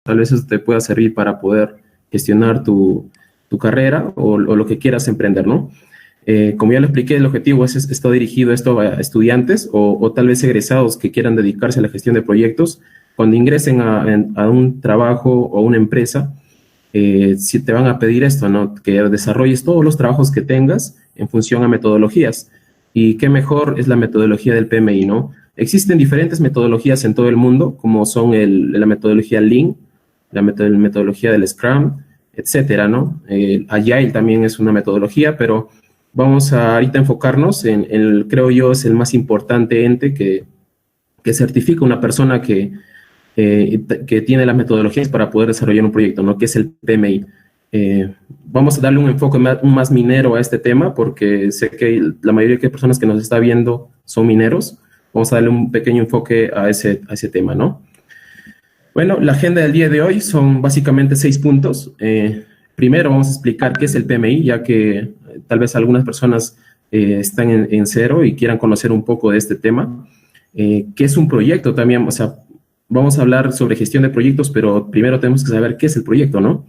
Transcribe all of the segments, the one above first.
Tal vez eso te pueda servir para poder gestionar tu carrera o lo que quieras emprender, ¿no? Como ya lo expliqué, el objetivo está dirigido esto a estudiantes o tal vez egresados que quieran dedicarse a la gestión de proyectos. Cuando ingresen a un trabajo o una empresa, si te van a pedir esto, ¿no? Que desarrolles todos los trabajos que tengas en función a metodologías. Y qué mejor es la metodología del PMI, ¿no? Existen diferentes metodologías en todo el mundo, como son la metodología Lean, la metodología del Scrum, etcétera, ¿no? Agile también es una metodología, pero vamos a ahorita enfocarnos creo yo, es el más importante ente que certifica una persona que tiene las metodologías para poder desarrollar un proyecto, ¿no? Que es el PMI. Vamos a darle un enfoque más minero a este tema, porque sé que la mayoría de personas que nos está viendo son mineros. Vamos a darle un pequeño enfoque a ese tema, ¿no? Bueno, la agenda del día de hoy son básicamente 6 puntos. Primero vamos a explicar qué es el PMI, ya que tal vez algunas personas están en cero y quieran conocer un poco de este tema. ¿Qué es un proyecto también? O sea, vamos a hablar sobre gestión de proyectos, pero primero tenemos que saber qué es el proyecto, ¿no?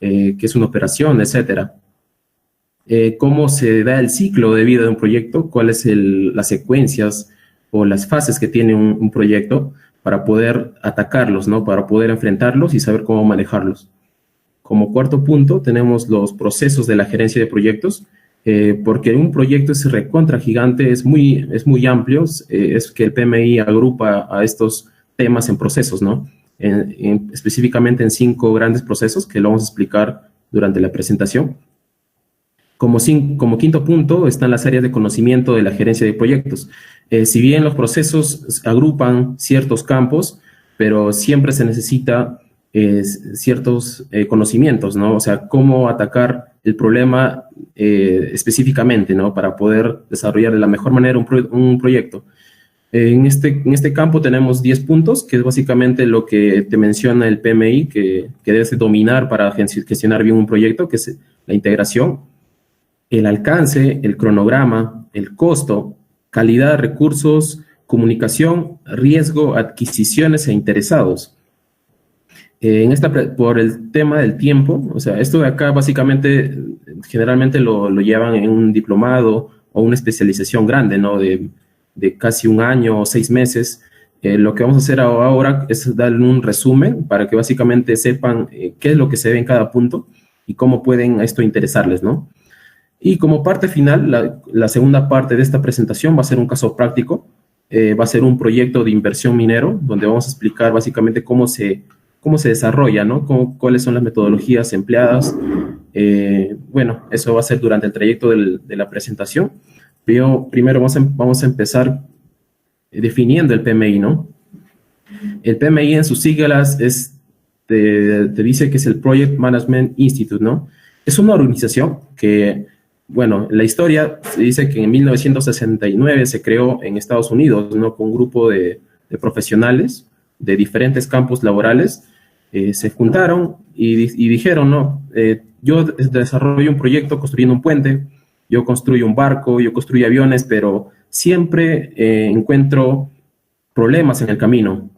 Qué es una operación, etcétera. Cómo se da el ciclo de vida de un proyecto, cuáles las secuencias o las fases que tiene un proyecto para poder atacarlos, ¿no? Para poder enfrentarlos y saber cómo manejarlos. Como cuarto punto tenemos los procesos de la gerencia de proyectos, porque un proyecto es recontra gigante, es muy amplio, es que el PMI agrupa a estos temas en procesos, ¿no? Específicamente en 5 grandes procesos que lo vamos a explicar durante la presentación. Como quinto punto están las áreas de conocimiento de la gerencia de proyectos. Si bien los procesos agrupan ciertos campos, pero siempre se necesita ciertos conocimientos, ¿no? O sea, cómo atacar el problema específicamente, ¿no? Para poder desarrollar de la mejor manera un proyecto. En este campo tenemos 10 puntos, que es básicamente lo que te menciona el PMI, que debes dominar para gestionar bien un proyecto, que es la integración, el alcance, el cronograma, el costo, calidad de recursos, comunicación, riesgo, adquisiciones e interesados. Por el tema del tiempo, o sea, esto de acá básicamente, generalmente lo llevan en un diplomado o una especialización grande, ¿no? De casi 1 año o 6 meses. Lo que vamos a hacer ahora es darle un resumen para que básicamente sepan qué es lo que se ve en cada punto y cómo pueden esto interesarles, ¿no? Y como parte final, la segunda parte de esta presentación va a ser un caso práctico, va a ser un proyecto de inversión minero, donde vamos a explicar básicamente cómo se desarrolla, ¿no? Cuáles son las metodologías empleadas. Bueno, eso va a ser durante el trayecto de la presentación. Pero primero vamos a empezar definiendo el PMI, ¿no? El PMI en sus siglas te dice que es el Project Management Institute, ¿no? Es una organización que, bueno, la historia se dice que en 1969 se creó en Estados Unidos, ¿no? Con un grupo de profesionales de diferentes campos laborales, se juntaron y dijeron, no, yo desarrollo un proyecto construyendo un puente, yo construyo un barco, yo construyo aviones, pero siempre encuentro problemas en el camino.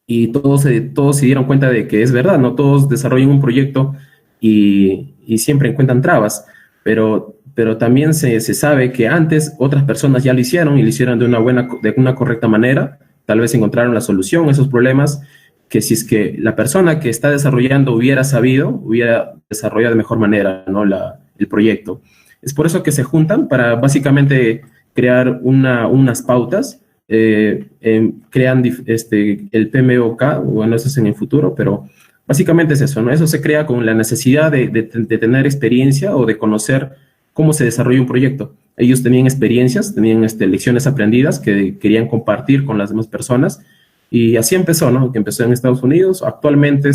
Y todos se dieron cuenta de que es verdad, ¿no? Todos desarrollan un proyecto y siempre encuentran trabas, pero también se sabe que antes otras personas ya lo hicieron y lo hicieron de una correcta manera. Tal vez encontraron la solución a esos problemas, que si es que la persona que está desarrollando hubiera sabido, hubiera desarrollado de mejor manera, ¿no? el proyecto. Es por eso que se juntan para básicamente crear unas pautas, crean el PMOK, bueno, eso es en el futuro, pero básicamente es eso, ¿no? Eso se crea con la necesidad de tener experiencia o de conocer cómo se desarrolla un proyecto. Ellos tenían experiencias, tenían lecciones aprendidas que querían compartir con las demás personas, y así empezó, ¿no? Que empezó en Estados Unidos, actualmente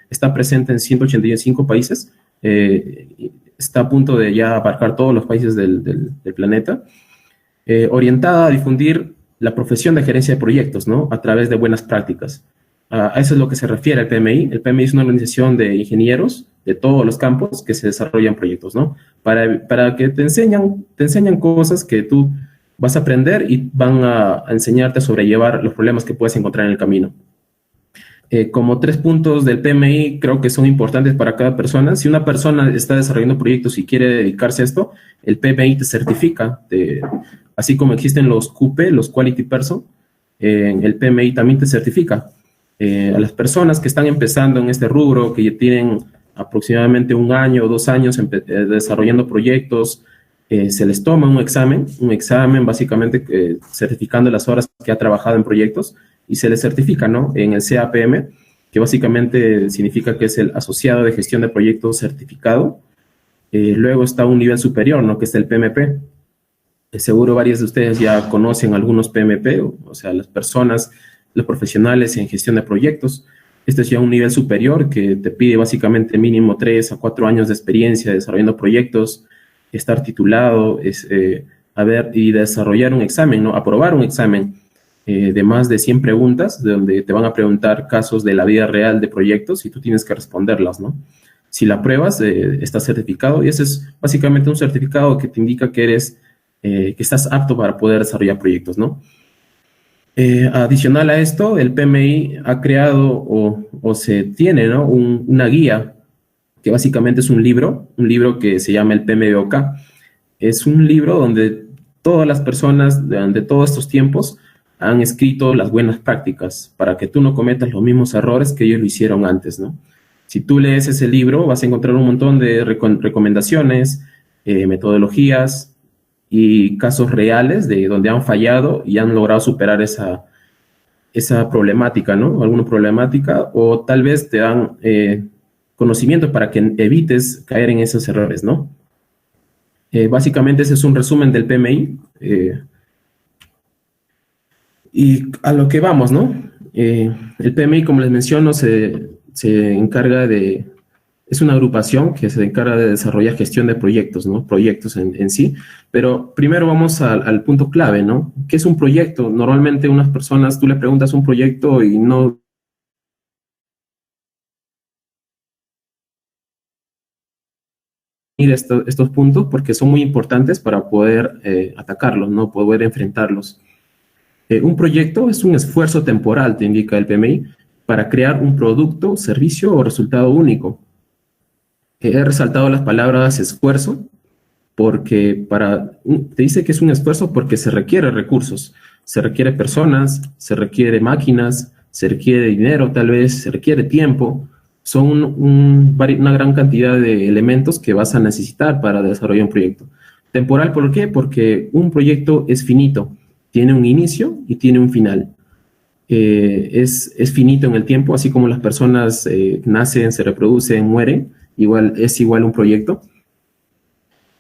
está presente en 185 países, está a punto de ya abarcar todos los países del planeta, orientada a difundir la profesión de gerencia de proyectos, ¿no? A través de buenas prácticas. A eso es lo que se refiere al PMI. El PMI es una organización de ingenieros de todos los campos que se desarrollan proyectos, ¿no? Para que te enseñan cosas que tú vas a aprender y van a enseñarte a sobrellevar los problemas que puedes encontrar en el camino. Como 3 puntos del PMI creo que son importantes para cada persona. Si una persona está desarrollando proyectos y quiere dedicarse a esto, el PMI te certifica, así como existen los QP, los Quality Person, el PMI también te certifica. A las personas que están empezando en este rubro, que ya tienen aproximadamente 1 año o 2 años desarrollando proyectos, se les toma un examen básicamente certificando las horas que ha trabajado en proyectos, y se les certifica, ¿no?, en el CAPM, que básicamente significa que es el Asociado de Gestión de Proyectos Certificado. Luego está un nivel superior, ¿no?, que es el PMP. Seguro varios de ustedes ya conocen algunos PMP, o sea, las personas, los profesionales en gestión de proyectos. Este es ya un nivel superior que te pide básicamente mínimo 3 a 4 años de experiencia desarrollando proyectos, estar titulado, y desarrollar un examen, ¿no?, aprobar un examen de más de 100 preguntas, donde te van a preguntar casos de la vida real de proyectos y tú tienes que responderlas, ¿no? Si la pruebas, estás certificado, y ese es básicamente un certificado que te indica que que estás apto para poder desarrollar proyectos, ¿no? Adicional a esto, el PMI ha creado o se tiene, ¿no?, una guía que básicamente es un libro que se llama el PMBOK. Es un libro donde todas las personas de todos estos tiempos han escrito las buenas prácticas para que tú no cometas los mismos errores que ellos lo hicieron antes, ¿no? Si tú lees ese libro, vas a encontrar un montón de recomendaciones, metodologías y casos reales de donde han fallado y han logrado superar esa problemática, ¿no? Alguna problemática, o tal vez te dan conocimiento para que evites caer en esos errores, ¿no? Básicamente ese es un resumen del PMI. Y a lo que vamos, ¿no? El PMI, como les menciono, se encarga es una agrupación que se encarga de desarrollar gestión de proyectos, ¿no? Proyectos en sí. Pero primero vamos al punto clave, ¿no? ¿Qué es un proyecto? Normalmente unas personas, tú le preguntas un proyecto y no... estos puntos porque son muy importantes para poder atacarlos, ¿no? Poder enfrentarlos. Un proyecto es un esfuerzo temporal, te indica el PMI, para crear un producto, servicio o resultado único. He resaltado las palabras esfuerzo porque te dice que es un esfuerzo porque se requiere recursos, se requiere personas, se requiere máquinas, se requiere dinero tal vez, se requiere tiempo. Son una gran cantidad de elementos que vas a necesitar para desarrollar un proyecto. Temporal, ¿por qué? Porque un proyecto es finito. Tiene un inicio y tiene un final. Es finito en el tiempo, así como las personas nacen, se reproducen, mueren, es igual un proyecto.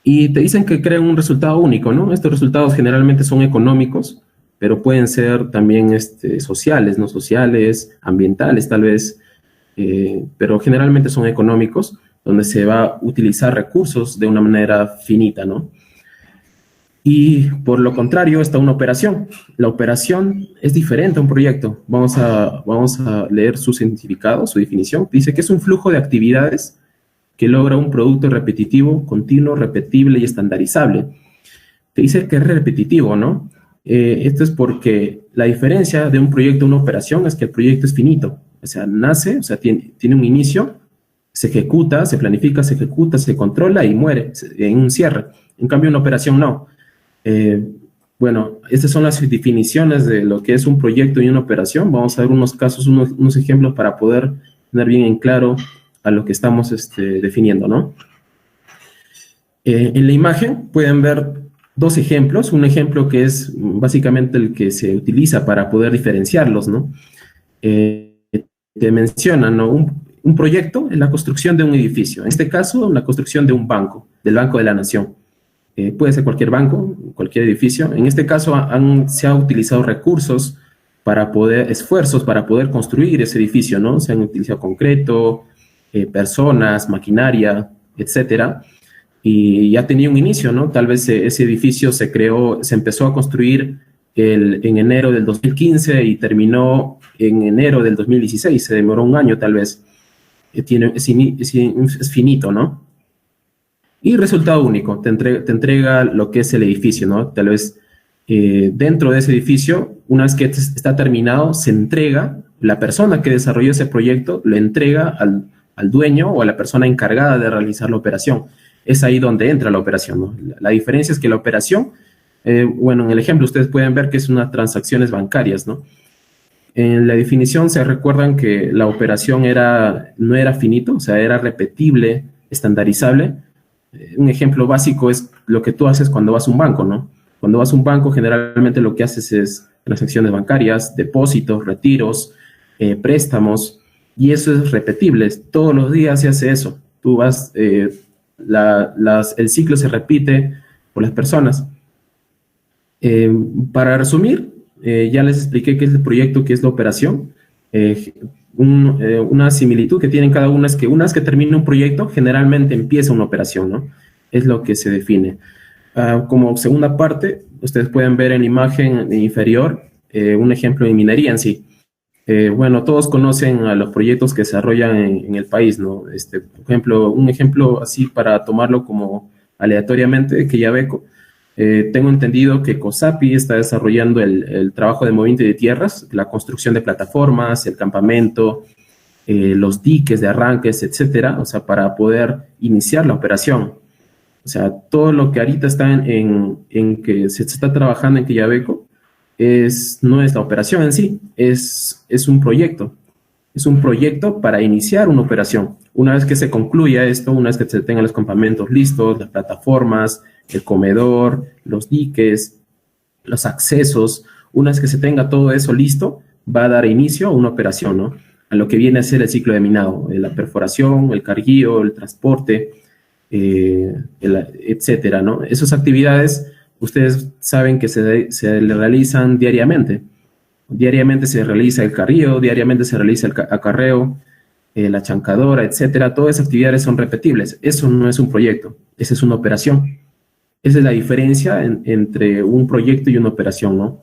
Y te dicen que crean un resultado único, ¿no? Estos resultados generalmente son económicos, pero pueden ser también sociales, no sociales, ambientales tal vez, pero generalmente son económicos, donde se va a utilizar recursos de una manera finita, ¿no? Y por lo contrario está una operación. La operación es diferente a un proyecto. Vamos a leer su significado, su definición. Dice que es un flujo de actividades que logra un producto repetitivo, continuo, repetible y estandarizable. Te dice que es repetitivo, ¿no? Esto es porque la diferencia de un proyecto a una operación es que el proyecto es finito. O sea, nace, o sea, tiene un inicio, se ejecuta, se planifica, se ejecuta, se controla y muere en un cierre. En cambio, una operación no. Bueno, estas son las definiciones de lo que es un proyecto y una operación. Vamos a ver unos casos, unos ejemplos para poder tener bien en claro a lo que estamos definiendo, ¿no? En la imagen pueden ver 2 ejemplos. Un ejemplo que es básicamente el que se utiliza para poder diferenciarlos, ¿no? Te mencionan, ¿no? Un proyecto es la construcción de un edificio. En este caso, la construcción de un banco, del Banco de la Nación. Puede ser cualquier banco, cualquier edificio. En este caso se han utilizado recursos esfuerzos para poder construir ese edificio, ¿no? Se han utilizado concreto, personas, maquinaria, etcétera. Y ya tenía un inicio, ¿no? Tal vez ese edificio se empezó a construir en enero del 2015 y terminó en enero del 2016. Se demoró 1 año tal vez. Es finito, ¿no? Y resultado único, te entrega lo que es el edificio, ¿no? Tal vez dentro de ese edificio, una vez que está terminado, se entrega la persona que desarrolló ese proyecto lo entrega al dueño o a la persona encargada de realizar la operación. Es ahí donde entra la operación, ¿no? La diferencia es que la operación, bueno, en el ejemplo ustedes pueden ver que es unas transacciones bancarias, ¿no? En la definición se recuerdan que la operación no era finito, o sea, era repetible, estandarizable. Un ejemplo básico es lo que tú haces cuando vas a un banco, ¿no? Cuando vas a un banco, generalmente lo que haces es transacciones bancarias, depósitos, retiros, préstamos, y eso es repetible. Todos los días se hace eso. Tú vas, el ciclo se repite por las personas. Para resumir, ya les expliqué qué es el proyecto, qué es la operación. Una similitud que tienen cada una es que una vez que termina un proyecto, generalmente empieza una operación, ¿no? Es lo que se define. Como segunda parte, ustedes pueden ver en la imagen inferior un ejemplo de minería en sí. Bueno, todos conocen a los proyectos que se desarrollan en el país, ¿no? Por ejemplo, un ejemplo así para tomarlo como aleatoriamente, que Quellaveco. Tengo entendido que COSAPI está desarrollando el trabajo de movimiento de tierras, la construcción de plataformas, el campamento, los diques de arranques, etcétera, o sea, para poder iniciar la operación. O sea, todo lo que ahorita está en que se está trabajando en Quellaveco no es la operación en sí, es un proyecto. Es un proyecto para iniciar una operación. Una vez que se concluya esto, una vez que se tengan los campamentos listos, las plataformas, el comedor, los diques, los accesos, una vez que se tenga todo eso listo, va a dar inicio a una operación, ¿no? A lo que viene a ser el ciclo de minado, la perforación, el carguío, el transporte, etcétera, ¿no? Esas actividades, ustedes saben que se le realizan diariamente. Diariamente se realiza el carrío, diariamente se realiza el acarreo, la chancadora, etcétera. Todas esas actividades son repetibles. Eso no es un proyecto, esa es una operación. Esa es la diferencia entre un proyecto y una operación, ¿no?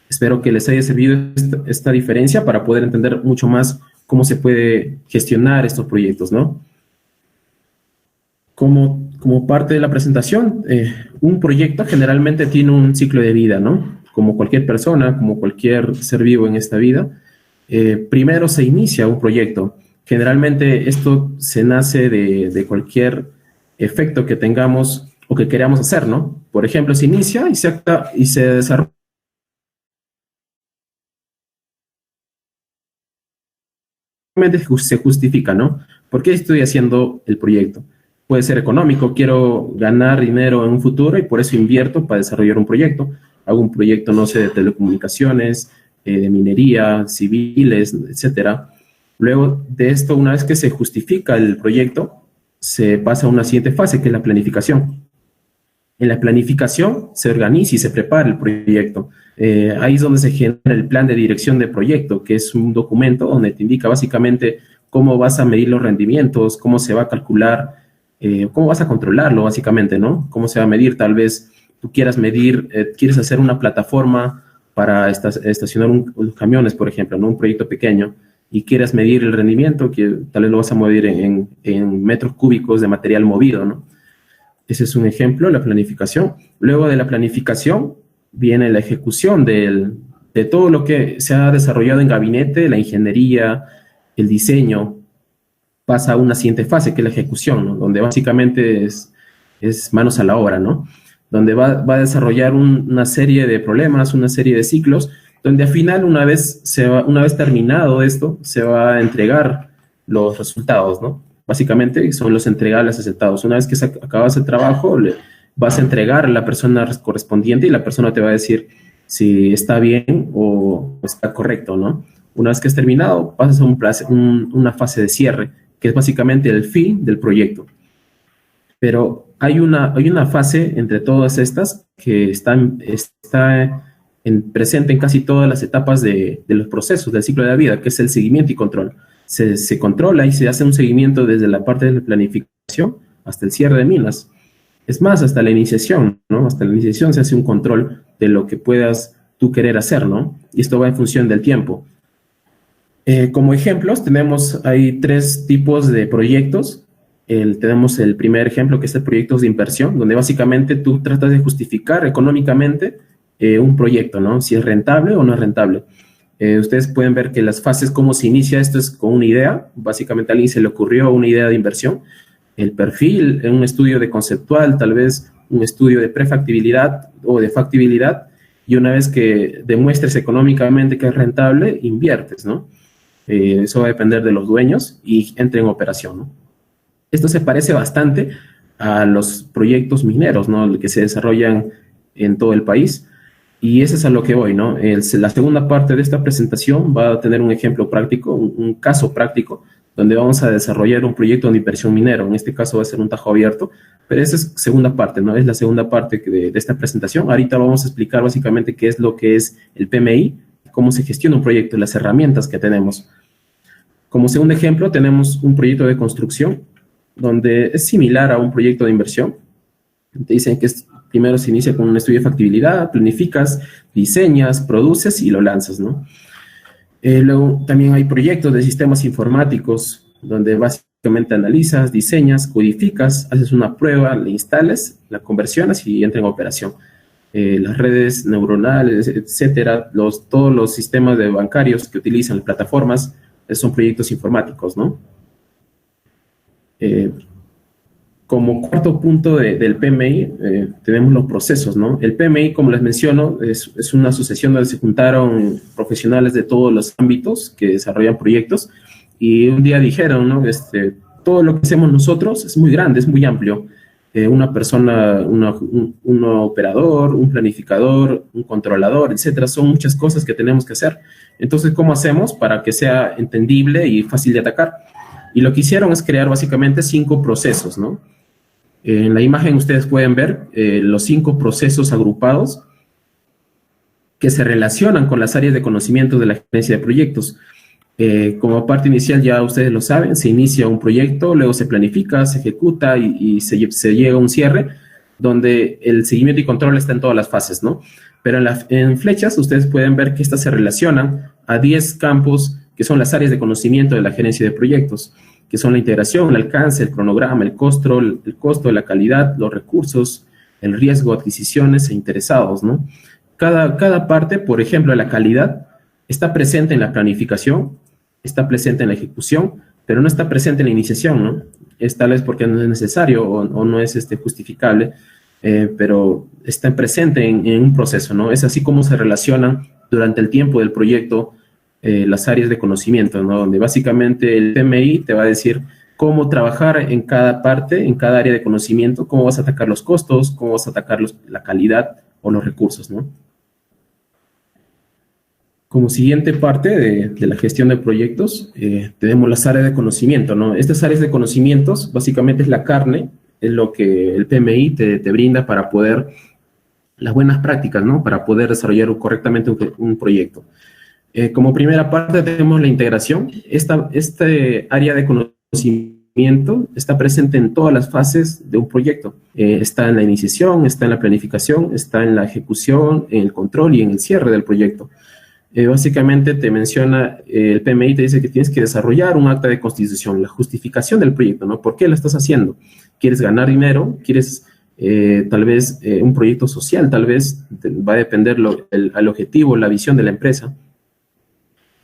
Espero que les haya servido esta diferencia para poder entender mucho más cómo se puede gestionar estos proyectos, ¿no? Como parte de la presentación, un proyecto generalmente tiene un ciclo de vida, ¿no? Como cualquier persona, como cualquier ser vivo en esta vida, primero se inicia un proyecto. Generalmente esto se nace de cualquier efecto que tengamos o que queramos hacer, ¿no? Por ejemplo, se inicia y se desarrolla. Se justifica, ¿no? ¿Por qué estoy haciendo el proyecto? Puede ser económico, quiero ganar dinero en un futuro y por eso invierto para desarrollar un proyecto. Hago un proyecto, no sé, de telecomunicaciones, de minería, civiles, etcétera. Luego de esto, una vez que se justifica el proyecto, se pasa a una siguiente fase, que es la planificación. En la planificación se organiza y se prepara el proyecto. Ahí es donde se genera el plan de dirección de proyecto, que es un documento donde te indica básicamente cómo vas a medir los rendimientos, cómo se va a calcular, cómo vas a controlarlo básicamente, ¿no? Cómo se va a medir, tal vez tú quieras medir, quieres hacer una plataforma para estacionar unos camiones, por ejemplo, ¿no? Un proyecto pequeño, y quieras medir el rendimiento, que tal vez lo vas a medir en metros cúbicos de material movido, ¿no? Ese es un ejemplo, la planificación. Luego de la planificación viene la ejecución de todo lo que se ha desarrollado en gabinete, la ingeniería, el diseño, pasa a una siguiente fase, que es la ejecución, ¿no? Donde básicamente es manos a la obra, ¿no? Donde va a desarrollar una serie de problemas, una serie de ciclos, donde al final, una vez terminado esto, se va a entregar los resultados, ¿no? Básicamente son los entregables aceptados. Una vez que acabas el trabajo, vas a entregar a la persona correspondiente y la persona te va a decir si está bien o está correcto, ¿no? Una vez que has terminado, pasas a una fase de cierre, que es básicamente el fin del proyecto. Pero hay una fase entre todas estas que está presente en casi todas las etapas de los procesos del ciclo de la vida, que es el seguimiento y control. Se controla y se hace un seguimiento desde la parte de la planificación hasta el cierre de minas. Es más, hasta la iniciación, ¿no? Hasta la iniciación se hace un control de lo que puedas tú querer hacer, ¿no? Y esto va en función del tiempo. Como ejemplos, hay 3 tipos de proyectos. Tenemos el primer ejemplo, que es el proyectos de inversión, donde básicamente tú tratas de justificar económicamente un proyecto, ¿no? Si es rentable o no es rentable. Ustedes pueden ver que las fases, cómo se inicia, esto es con una idea. Básicamente a alguien se le ocurrió una idea de inversión. El perfil, un estudio de conceptual, tal vez un estudio de prefactibilidad o de factibilidad, y una vez que demuestres económicamente que es rentable, inviertes, ¿no? Eso va a depender de los dueños y entra en operación, ¿no? Esto se parece bastante a los proyectos mineros, ¿no? Que se desarrollan en todo el país. Y ese es a lo que voy, ¿no? La segunda parte de esta presentación va a tener un ejemplo práctico, un caso práctico, donde vamos a desarrollar un proyecto de inversión minero. En este caso va a ser un tajo abierto, pero esa es segunda parte, ¿no? Es la segunda parte de esta presentación. Ahorita vamos a explicar básicamente qué es lo que es el PMI, cómo se gestiona un proyecto, las herramientas que tenemos. Como segundo ejemplo, tenemos un proyecto de construcción, donde es similar a un proyecto de inversión. Te dicen que primero se inicia con un estudio de factibilidad, planificas, diseñas, produces y lo lanzas, ¿no? Luego también hay proyectos de sistemas informáticos, donde básicamente analizas, diseñas, codificas, haces una prueba, la instalas, la conversionas y entra en operación. Las redes neuronales, etcétera, todos los sistemas bancarios que utilizan las plataformas, son proyectos informáticos, ¿no? Como cuarto punto del PMI, tenemos los procesos, ¿no? El PMI, como les menciono, es una asociación donde se juntaron profesionales de todos los ámbitos que desarrollan proyectos y un día dijeron, ¿no? Todo lo que hacemos nosotros es muy grande, es muy amplio. Una persona, un operador, un planificador, un controlador, etcétera, son muchas cosas que tenemos que hacer. Entonces, ¿cómo hacemos para que sea entendible y fácil de atacar? Y lo que hicieron es crear básicamente 5 procesos, ¿no? En la imagen ustedes pueden ver los 5 procesos agrupados que se relacionan con las áreas de conocimiento de la gerencia de proyectos. Como parte inicial, ya ustedes lo saben, se inicia un proyecto, luego se planifica, se ejecuta y se llega a un cierre, donde el seguimiento y control está en todas las fases, ¿no? Pero en flechas ustedes pueden ver que estas se relacionan a 10 campos que son las áreas de conocimiento de la gerencia de proyectos, que son la integración, el alcance, el cronograma, el costo, la calidad, los recursos, el riesgo, adquisiciones e interesados, ¿no? Cada parte, por ejemplo, la calidad, está presente en la planificación, está presente en la ejecución, pero no está presente en la iniciación, ¿no? Es tal vez porque no es necesario o no es justificable, pero está presente en un proceso, ¿no? Es así como se relacionan durante el tiempo del proyecto las áreas de conocimiento, ¿no? Donde básicamente el PMI te va a decir cómo trabajar en cada parte, en cada área de conocimiento, cómo vas a atacar los costos, cómo vas a atacar la calidad o los recursos, ¿no? Como siguiente parte de la gestión de proyectos, tenemos las áreas de conocimiento, ¿no? Estas áreas de conocimientos básicamente es la carne, es lo que el PMI te brinda para poder, las buenas prácticas, ¿no? Para poder desarrollar correctamente un proyecto. Como primera parte tenemos la integración. Este área de conocimiento está presente en todas las fases de un proyecto. Está en la iniciación, está en la planificación, está en la ejecución, en el control y en el cierre del proyecto. Básicamente te menciona, el PMI te dice que tienes que desarrollar un acta de constitución, la justificación del proyecto, ¿no? ¿Por qué lo estás haciendo? ¿Quieres ganar dinero? ¿Quieres tal vez un proyecto social? Tal vez va a depender al objetivo, la visión de la empresa.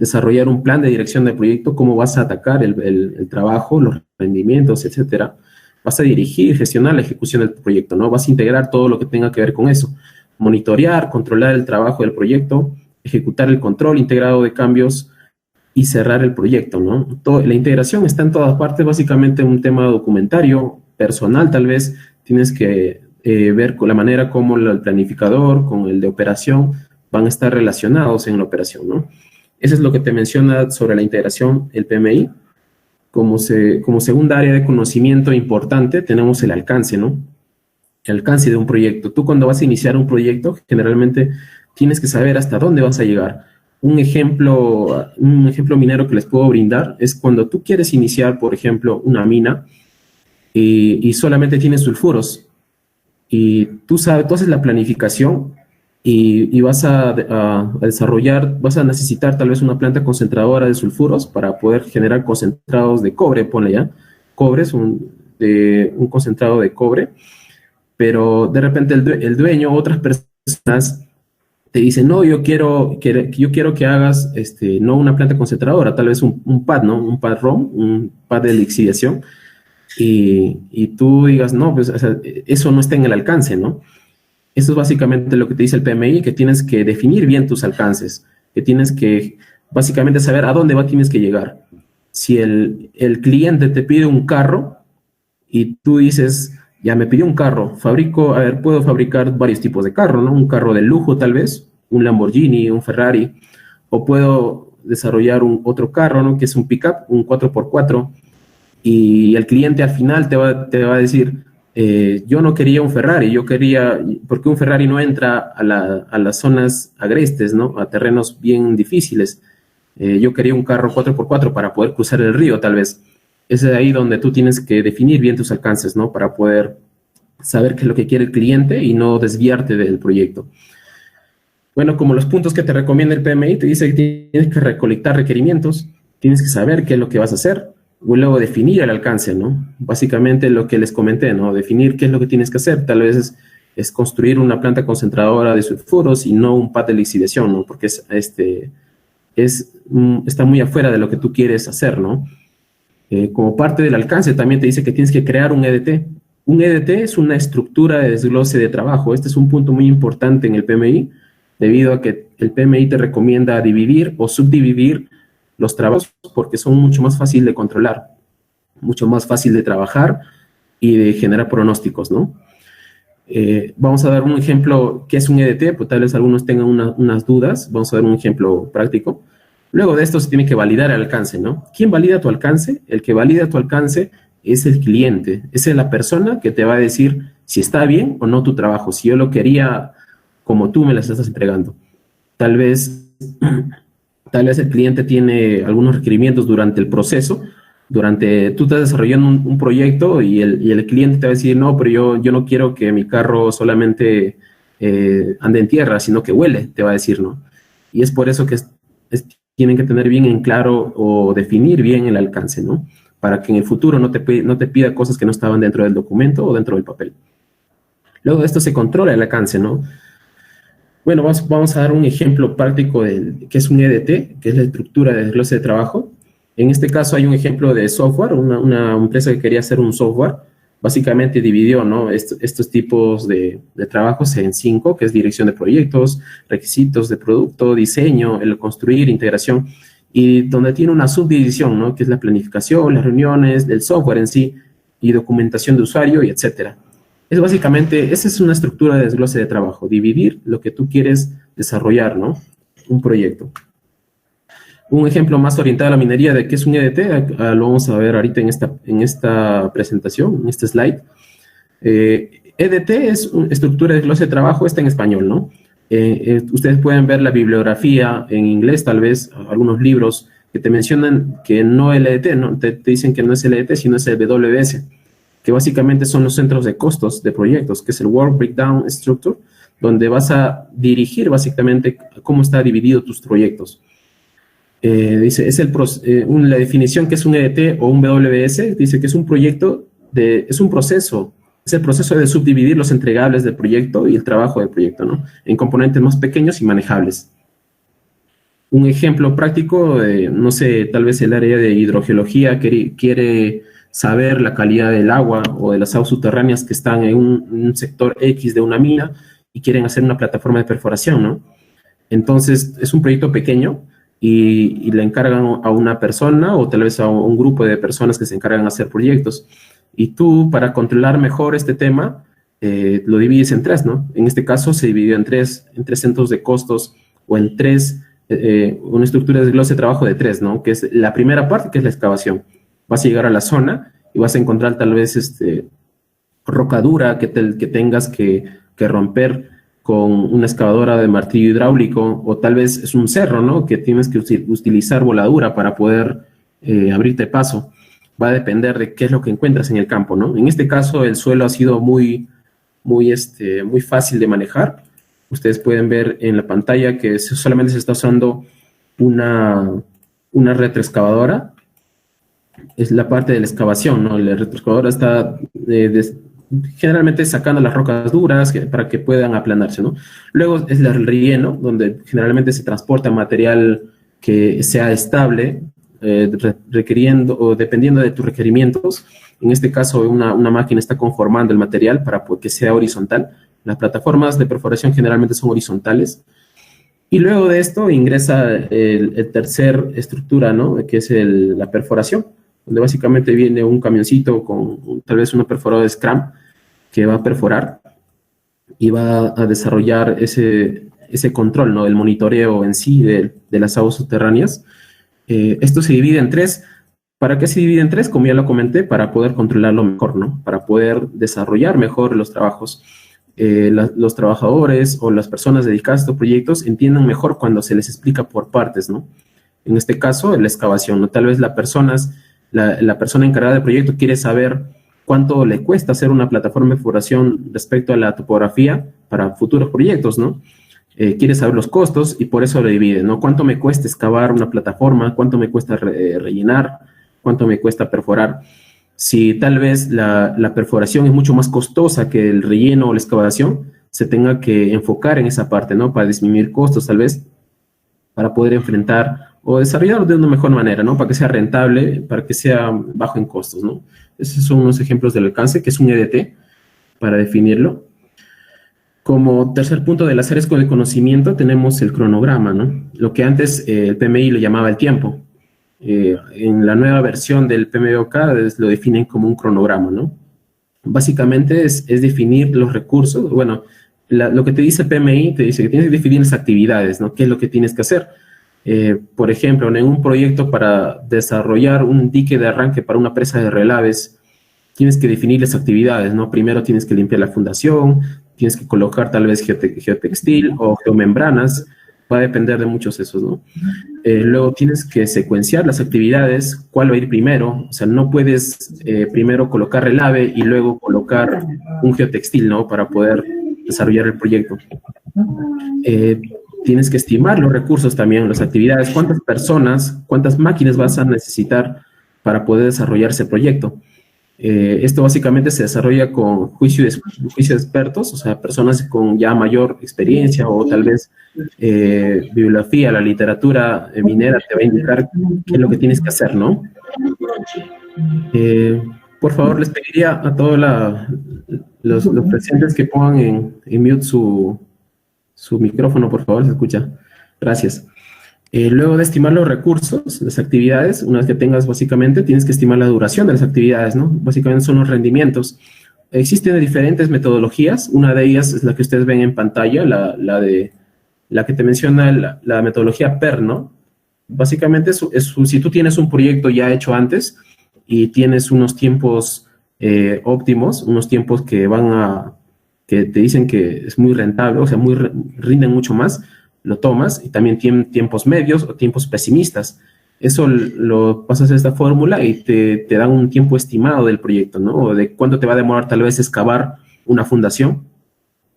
Desarrollar un plan de dirección del proyecto, cómo vas a atacar el trabajo, los rendimientos, etcétera. Vas a dirigir, gestionar la ejecución del proyecto, ¿no? Vas a integrar todo lo que tenga que ver con eso. Monitorear, controlar el trabajo del proyecto, ejecutar el control integrado de cambios y cerrar el proyecto, ¿no? La integración está en todas partes, básicamente un tema documentario, personal tal vez. Tienes que ver con la manera como el planificador con el de operación van a estar relacionados en la operación, ¿no? Eso es lo que te menciona sobre la integración, el PMI. Como segunda área de conocimiento importante, tenemos el alcance, ¿no? El alcance de un proyecto. Tú cuando vas a iniciar un proyecto, generalmente tienes que saber hasta dónde vas a llegar. Un ejemplo minero que les puedo brindar es cuando tú quieres iniciar, por ejemplo, una mina y solamente tienes sulfuros. Y tú haces la planificación y vas a desarrollar, vas a necesitar tal vez una planta concentradora de sulfuros para poder generar concentrados de cobre, ponle ya. Cobre es un concentrado de cobre, pero de repente el dueño, otras personas te dicen, no, yo quiero que hagas, no una planta concentradora, tal vez un pad, ¿no? Un pad ROM, un pad de lixiviación, y tú digas, no, pues o sea, eso no está en el alcance, ¿no? Eso es básicamente lo que te dice el PMI, que tienes que definir bien tus alcances, que tienes que básicamente saber a dónde tienes que llegar. Si el cliente te pide un carro y tú dices, ya me pidió un carro, fabrico, a ver, puedo fabricar varios tipos de carro, ¿no? Un carro de lujo tal vez, un Lamborghini, un Ferrari, o puedo desarrollar otro carro, ¿no? Que es un pickup, un 4x4, y el cliente al final te va a decir, yo no quería un Ferrari, yo quería, porque un Ferrari no entra a las zonas agrestes, ¿no? A terrenos bien difíciles. Yo quería un carro 4x4 para poder cruzar el río, tal vez. Es ahí donde tú tienes que definir bien tus alcances, ¿no? Para poder saber qué es lo que quiere el cliente y no desviarte del proyecto. Bueno, como los puntos que te recomienda el PMI, te dice que tienes que recolectar requerimientos, tienes que saber qué es lo que vas a hacer, y luego definir el alcance, ¿no? Básicamente lo que les comenté, ¿no? Definir qué es lo que tienes que hacer. Tal vez es construir una planta concentradora de sulfuros y no un pad de lixiviación, ¿no? Porque está muy afuera de lo que tú quieres hacer, ¿no? Como parte del alcance también te dice que tienes que crear un EDT. Un EDT es una estructura de desglose de trabajo. Este es un punto muy importante en el PMI, debido a que el PMI te recomienda dividir o subdividir los trabajos porque son mucho más fácil de controlar, mucho más fácil de trabajar y de generar pronósticos, ¿no? Vamos a dar un ejemplo, ¿qué es un EDT? Pues tal vez algunos tengan unas dudas. Vamos a dar un ejemplo práctico. Luego de esto se tiene que validar el alcance, ¿no? ¿Quién valida tu alcance? El que valida tu alcance es el cliente. Esa es la persona que te va a decir si está bien o no tu trabajo, si yo lo quería como tú me las estás entregando. Tal vez, tal vez el cliente tiene algunos requerimientos durante el proceso, tú estás desarrollando un proyecto y el cliente te va a decir, no, pero yo no quiero que mi carro solamente ande en tierra, sino que huele, te va a decir, ¿no? Y es por eso que tienen que tener bien en claro o definir bien el alcance, ¿no? Para que en el futuro no te pida cosas que no estaban dentro del documento o dentro del papel. Luego de esto se controla el alcance, ¿no? Bueno, vamos a dar un ejemplo práctico de qué es un EDT, que es la estructura de desglose de trabajo. En este caso hay un ejemplo de software, una empresa que quería hacer un software, básicamente dividió, ¿no? Estos tipos de trabajos en 5, que es dirección de proyectos, requisitos de producto, diseño, el construir, integración, y donde tiene una subdivisión, ¿no? Que es la planificación, las reuniones, el software en sí, y documentación de usuario, y etcétera. Esa es una estructura de desglose de trabajo, dividir lo que tú quieres desarrollar, ¿no? Un proyecto. Un ejemplo más orientado a la minería de qué es un EDT, lo vamos a ver ahorita en esta presentación, en este slide. EDT es una estructura de desglose de trabajo, está en español, ¿no? Ustedes pueden ver la bibliografía en inglés, tal vez, algunos libros que te mencionan que no el EDT, ¿no? Te dicen que no es el EDT, sino es el WS, que básicamente son los centros de costos de proyectos, que es el Work Breakdown Structure, donde vas a dirigir básicamente cómo está dividido tus proyectos. Dice, la definición que es un EDT o un WS, dice que es un proyecto, es un proceso, es el proceso de subdividir los entregables del proyecto y el trabajo del proyecto, ¿no? En componentes más pequeños y manejables. Un ejemplo práctico, no sé, tal vez el área de hidrogeología quiere saber la calidad del agua o de las aguas subterráneas que están en un sector X de una mina y quieren hacer una plataforma de perforación, ¿no? Entonces, es un proyecto pequeño y le encargan a una persona o tal vez a un grupo de personas que se encargan de hacer proyectos. Y tú, para controlar mejor este tema, lo divides en 3, ¿no? En este caso se dividió en tres centros de costos o en 3, una estructura de desglose de trabajo de 3, ¿no? Que es la primera parte, que es la excavación. Vas a llegar a la zona y vas a encontrar tal vez roca dura que tengas que romper con una excavadora de martillo hidráulico, o tal vez es un cerro, ¿no? Que tienes que utilizar voladura para poder abrirte paso. Va a depender de qué es lo que encuentras en el campo, ¿no? En este caso, el suelo ha sido muy fácil de manejar. Ustedes pueden ver en la pantalla que solamente se está usando una retroexcavadora. Es la parte de la excavación, ¿no? La retroexcavadora está generalmente sacando las rocas duras para que puedan aplanarse, ¿no? Luego es el relleno, donde generalmente se transporta material que sea estable, requiriendo o dependiendo de tus requerimientos. En este caso, una máquina está conformando el material para que sea horizontal. Las plataformas de perforación generalmente son horizontales. Y luego de esto ingresa el tercer estructura, ¿no? Que es la perforación, donde básicamente viene un camioncito con tal vez una perforadora de Scrum que va a perforar y va a desarrollar ese control, ¿no? El monitoreo en sí de las aguas subterráneas. Esto se divide en tres. ¿Para qué se divide en tres? Como ya lo comenté, para poder controlarlo mejor, ¿no? Para poder desarrollar mejor los trabajos. Los trabajadores o las personas dedicadas a estos proyectos entiendan mejor cuando se les explica por partes, ¿no? En este caso, la excavación, ¿no? Tal vez la persona encargada del proyecto quiere saber cuánto le cuesta hacer una plataforma de perforación respecto a la topografía para futuros proyectos, ¿no? Quiere saber los costos y por eso lo divide, ¿no? ¿Cuánto me cuesta excavar una plataforma? ¿Cuánto me cuesta rellenar? ¿Cuánto me cuesta perforar? Si tal vez la perforación es mucho más costosa que el relleno o la excavación, se tenga que enfocar en esa parte, ¿no? Para disminuir costos, tal vez, para poder enfrentar o desarrollar de una mejor manera, ¿no? Para que sea rentable, para que sea bajo en costos, ¿no? Esos son unos ejemplos del alcance, que es un EDT, para definirlo. Como tercer punto de las áreas de conocimiento tenemos el cronograma, ¿no? Lo que antes el PMI lo llamaba el tiempo. En la nueva versión del PMBOK lo definen como un cronograma, ¿no? Básicamente es definir los recursos. Bueno, lo que te dice el PMI te dice que tienes que definir las actividades, ¿no? ¿Qué es lo que tienes que hacer? Por ejemplo, en un proyecto para desarrollar un dique de arranque para una presa de relaves, tienes que definir las actividades, ¿no? Primero tienes que limpiar la fundación, tienes que colocar tal vez geotextil o geomembranas, va a depender de muchos de esos, ¿no? Luego tienes que secuenciar las actividades, cuál va a ir primero, o sea, no puedes primero colocar relave y luego colocar un geotextil, ¿no? Para poder desarrollar el proyecto. Tienes que estimar los recursos también, las actividades, cuántas personas, cuántas máquinas vas a necesitar para poder desarrollar ese proyecto. Esto básicamente se desarrolla con juicio de expertos, o sea, personas con ya mayor experiencia o tal vez bibliografía, la literatura minera te va a indicar qué es lo que tienes que hacer, ¿no? Por favor, les pediría a todos los presentes que pongan en mute su micrófono, por favor, se escucha. Gracias. Luego de estimar los recursos, las actividades, una vez que tengas básicamente, tienes que estimar la duración de las actividades, ¿no? Básicamente son los rendimientos. Existen diferentes metodologías, una de ellas es la que ustedes ven en pantalla, la que te menciona la metodología PER, ¿no? Básicamente si tú tienes un proyecto ya hecho antes y tienes unos tiempos óptimos, unos tiempos que te dicen que es muy rentable, o sea, rinden mucho más, lo tomas, y también tienen tiempos medios o tiempos pesimistas. Eso lo pasas a esta fórmula y te dan un tiempo estimado del proyecto, ¿no? O de cuánto te va a demorar tal vez excavar una fundación,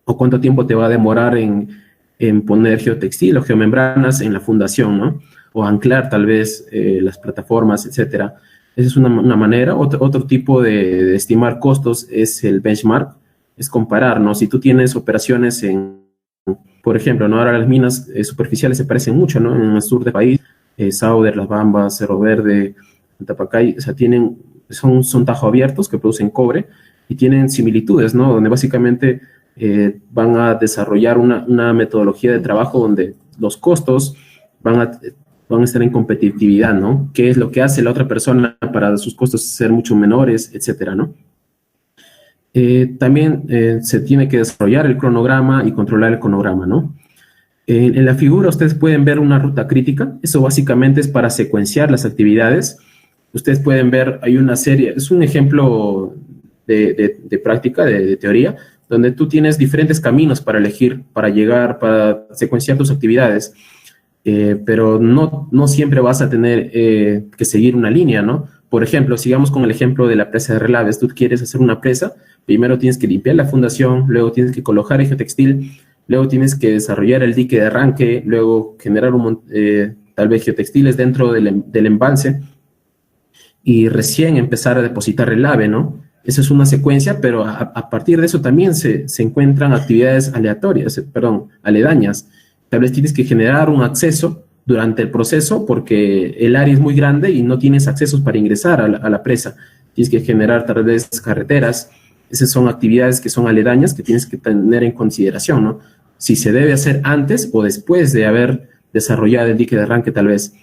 o cuánto tiempo te va a demorar en poner geotextil o geomembranas en la fundación, ¿no? O anclar tal vez las plataformas, etcétera. Esa es una manera. Otro tipo de estimar costos es el benchmark, es comparar, ¿no? Si tú tienes operaciones por ejemplo, ¿no? Ahora las minas superficiales se parecen mucho, ¿no? En el sur del país, Sauder, Las Bambas, Cerro Verde, Tapacay, o sea, son tajo abiertos que producen cobre y tienen similitudes, ¿no? Donde básicamente van a desarrollar una metodología de trabajo donde los costos van a estar en competitividad, ¿no? ¿Qué es lo que hace la otra persona para sus costos ser mucho menores, etcétera, ¿no? También se tiene que desarrollar el cronograma y controlar el cronograma, ¿no? En la figura ustedes pueden ver una ruta crítica. Eso básicamente es para secuenciar las actividades. Ustedes pueden ver, hay una serie, es un ejemplo de práctica, de teoría, donde tú tienes diferentes caminos para elegir, para secuenciar tus actividades. Pero no siempre vas a tener que seguir una línea, ¿no? Por ejemplo, sigamos con el ejemplo de la presa de relaves. Tú quieres hacer una presa, primero tienes que limpiar la fundación, luego tienes que colocar el geotextil, luego tienes que desarrollar el dique de arranque, luego generar tal vez geotextiles dentro del embalse y recién empezar a depositar relave, ¿no? Esa es una secuencia, pero a partir de eso también se encuentran actividades aleatorias, perdón, aledañas. Tal vez tienes que generar un acceso durante el proceso porque el área es muy grande y no tienes accesos para ingresar a la presa. Tienes que generar tal vez carreteras. Esas son actividades que son aledañas que tienes que tener en consideración, ¿no? Si se debe hacer antes o después de haber desarrollado el dique de arranque, tal vez.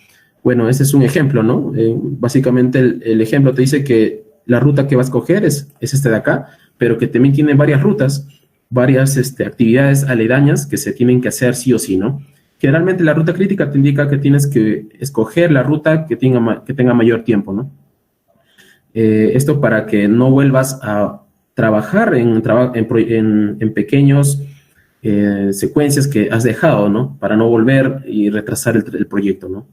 Bueno, ese es un ejemplo, ¿no? Básicamente el ejemplo te dice que la ruta que vas a escoger es este de acá, pero que también tiene varias rutas, varias actividades aledañas que se tienen que hacer sí o sí, ¿no? Generalmente la ruta crítica te indica que tienes que escoger la ruta que tenga mayor tiempo, ¿no? Esto para que no vuelvas a trabajar en pequeños secuencias que has dejado, ¿no? Para no volver y retrasar el proyecto, ¿no?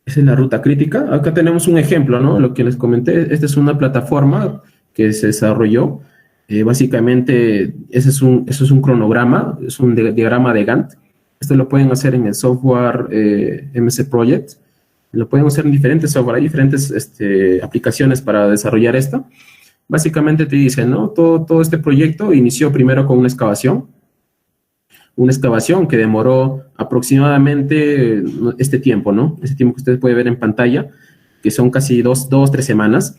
Esa es la ruta crítica. Acá tenemos un ejemplo, ¿no? Lo que les comenté, esta es una plataforma que se desarrolló. Básicamente, eso es un cronograma, es un diagrama de Gantt. Esto lo pueden hacer en el software MC Project. Lo pueden hacer en diferentes software. Hay diferentes aplicaciones para desarrollar esto. Básicamente te dicen, ¿no? Todo este proyecto inició primero con una excavación que demoró aproximadamente este tiempo, ¿no? Este tiempo que usted puede ver en pantalla, que son casi 3 semanas.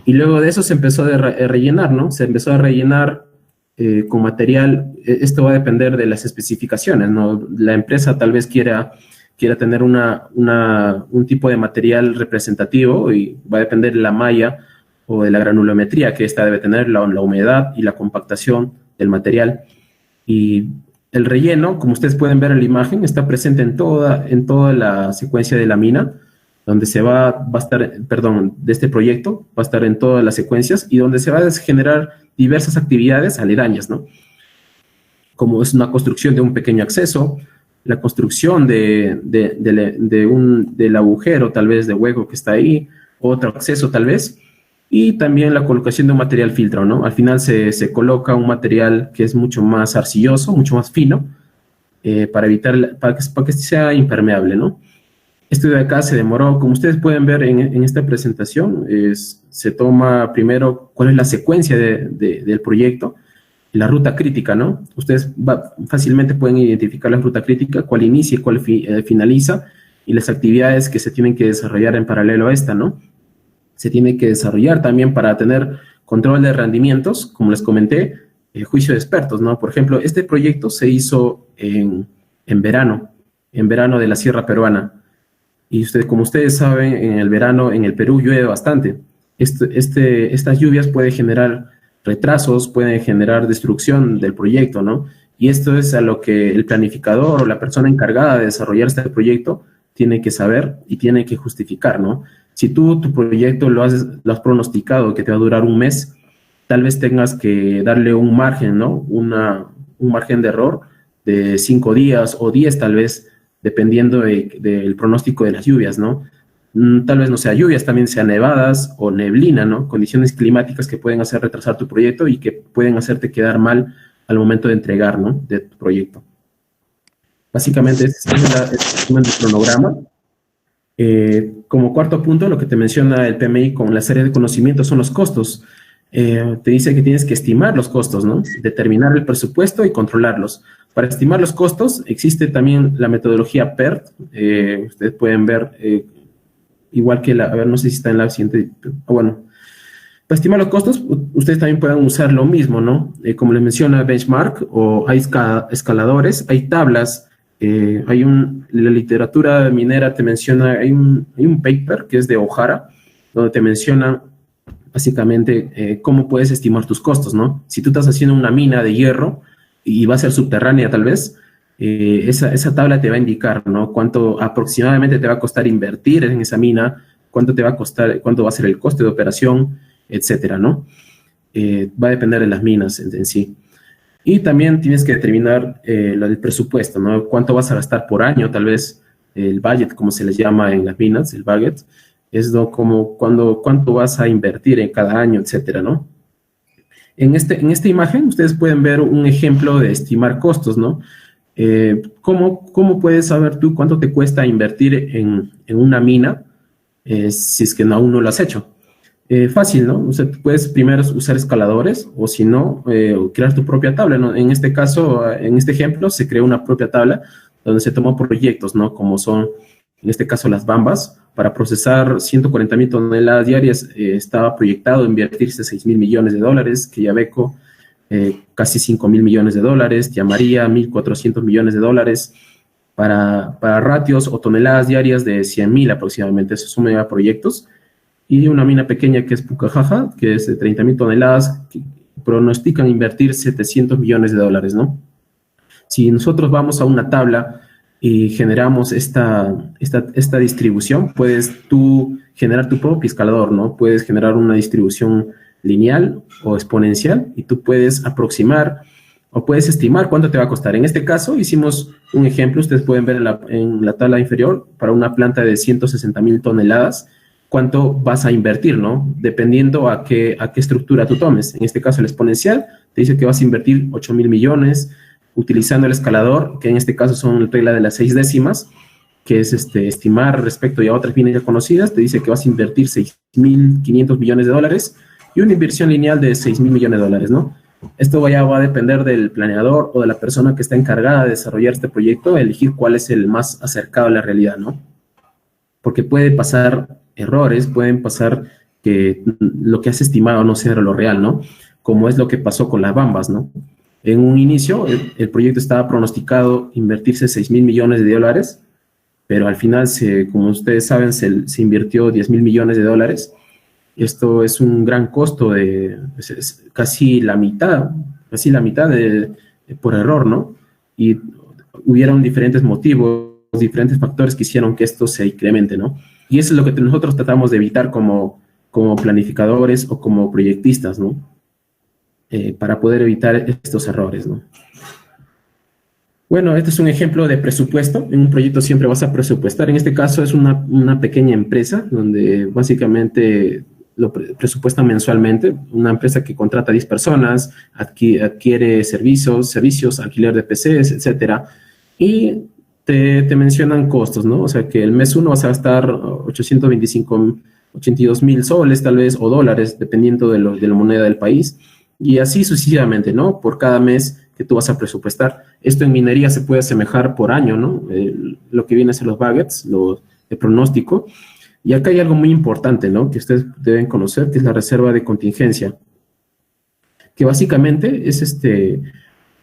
Y luego de eso se empezó a rellenar, ¿no? Se empezó a rellenar con material. Esto va a depender de las especificaciones, ¿no? La empresa tal vez quiera tener un tipo de material representativo y va a depender de la malla o de la granulometría que esta debe tener, la humedad y la compactación del material. Y el relleno, como ustedes pueden ver en la imagen, está presente en toda la secuencia de la mina, donde va a estar, perdón, de este proyecto, va a estar en todas las secuencias y donde se va a generar diversas actividades aledañas, ¿no? Como es una construcción de un pequeño acceso, la construcción del agujero, tal vez, de hueco que está ahí, otro acceso tal vez, y también la colocación de un material filtro, ¿no? Al final se coloca un material que es mucho más arcilloso, mucho más fino, para que sea impermeable, ¿no? Esto de acá se demoró, como ustedes pueden ver en esta presentación, se toma primero cuál es la secuencia del proyecto, la ruta crítica, ¿no? Ustedes fácilmente pueden identificar la ruta crítica, cuál inicia y cuál finaliza, y las actividades que se tienen que desarrollar en paralelo a esta, ¿no? Se tiene que desarrollar también para tener control de rendimientos, como les comenté, juicio de expertos, ¿no? Por ejemplo, este proyecto se hizo en verano de la Sierra Peruana. Y como ustedes saben, en el verano en el Perú llueve bastante. Estas lluvias pueden generar retrasos, pueden generar destrucción del proyecto, ¿no? Y esto es a lo que el planificador o la persona encargada de desarrollar este proyecto tiene que saber y tiene que justificar, ¿no? Si tu proyecto lo has pronosticado que te va a durar un mes, tal vez tengas que darle un margen, ¿no? Un margen de error de 5 días o 10 tal vez, dependiendo del pronóstico de las lluvias, ¿no? Tal vez no sea lluvias, también sean nevadas o neblina, ¿no? Condiciones climáticas que pueden hacer retrasar tu proyecto y que pueden hacerte quedar mal al momento de entregar, ¿no? De tu proyecto. Básicamente, este es el cronograma. Como cuarto punto, lo que te menciona el PMI con la serie de conocimientos son los costos. Te dice que tienes que estimar los costos, ¿no? Determinar el presupuesto y controlarlos. Para estimar los costos existe también la metodología PERT. Ustedes pueden ver, igual que a ver, no sé si está en la siguiente, bueno. Para estimar los costos, ustedes también pueden usar lo mismo, ¿no? Como les menciona Benchmark, o hay escaladores, hay tablas. La literatura minera te menciona, hay un paper que es de O'Hara, donde te menciona básicamente cómo puedes estimar tus costos, ¿no? Si tú estás haciendo una mina de hierro y va a ser subterránea tal vez, esa tabla te va a indicar, ¿no? Cuánto aproximadamente te va a costar invertir en esa mina, cuánto te va a costar, cuánto va a ser el coste de operación, etcétera, ¿no? Va a depender de las minas en sí. Y también tienes que determinar el presupuesto, ¿no? Cuánto vas a gastar por año, tal vez el budget, como se les llama en las minas, el budget, es cuánto vas a invertir en cada año, etcétera, ¿no? En esta imagen ustedes pueden ver un ejemplo de estimar costos, ¿no? ¿Cómo puedes saber tú cuánto te cuesta invertir en una mina si es que aún no lo has hecho? Fácil, ¿no? O sea, tú puedes primero usar escaladores o si no, crear tu propia tabla, ¿no? En este caso, en este ejemplo, se creó una propia tabla donde se tomó proyectos, ¿no? Como son, en este caso, las Bambas. Para procesar 140.000 toneladas diarias estaba proyectado invertirse 6.000 millones de dólares, que Quellaveco casi 5.000 millones de dólares, Tía María 1.400 millones de dólares, para ratios o toneladas diarias de 100.000 aproximadamente. Eso suma a proyectos. Y una mina pequeña que es Pucajaja, que es de 30.000 toneladas, que pronostican invertir 700 millones de dólares, ¿no? Si nosotros vamos a una tabla y generamos esta distribución, puedes tú generar tu propio escalador, ¿no? Puedes generar una distribución lineal o exponencial y tú puedes aproximar o puedes estimar cuánto te va a costar. En este caso hicimos un ejemplo, ustedes pueden ver en la tabla inferior, para una planta de 160.000 toneladas, cuánto vas a invertir, ¿no? Dependiendo a qué estructura tú tomes. En este caso, el exponencial te dice que vas a invertir 8.000 millones, utilizando el escalador, que en este caso son la regla de las 6 décimas, que es estimar respecto a otras minas ya conocidas, te dice que vas a invertir 6.500 millones de dólares y una inversión lineal de 6.000 millones de dólares, ¿no? Esto ya va a depender del planeador o de la persona que está encargada de desarrollar este proyecto, elegir cuál es el más acercado a la realidad, ¿no? Porque puede pasar errores, pueden pasar que lo que has estimado no sea lo real, ¿no? Como es lo que pasó con las Bambas, ¿no? En un inicio, el proyecto estaba pronosticado invertirse 6.000 millones de dólares, pero al final, como ustedes saben, se invirtió 10.000 millones de dólares. Esto es un gran costo, es casi la mitad por error, ¿no? Y hubieron diferentes motivos, diferentes factores que hicieron que esto se incremente, ¿no? Y eso es lo que nosotros tratamos de evitar como planificadores o como proyectistas, ¿no? Para poder evitar estos errores, ¿no? Bueno, este es un ejemplo de presupuesto. En un proyecto siempre vas a presupuestar. En este caso es una pequeña empresa donde básicamente lo presupuestan mensualmente. Una empresa que contrata a 10 personas, adquiere servicios, alquiler de PCs, etcétera. Y te mencionan costos, ¿no? O sea, que el mes 1 vas a gastar 82.000 soles, tal vez, o dólares, dependiendo de la moneda del país. Y así sucesivamente, ¿no? Por cada mes que tú vas a presupuestar. Esto en minería se puede asemejar por año, ¿no? Lo que viene a ser los budgets, el pronóstico. Y acá hay algo muy importante, ¿no? Que ustedes deben conocer, que es la reserva de contingencia. Que básicamente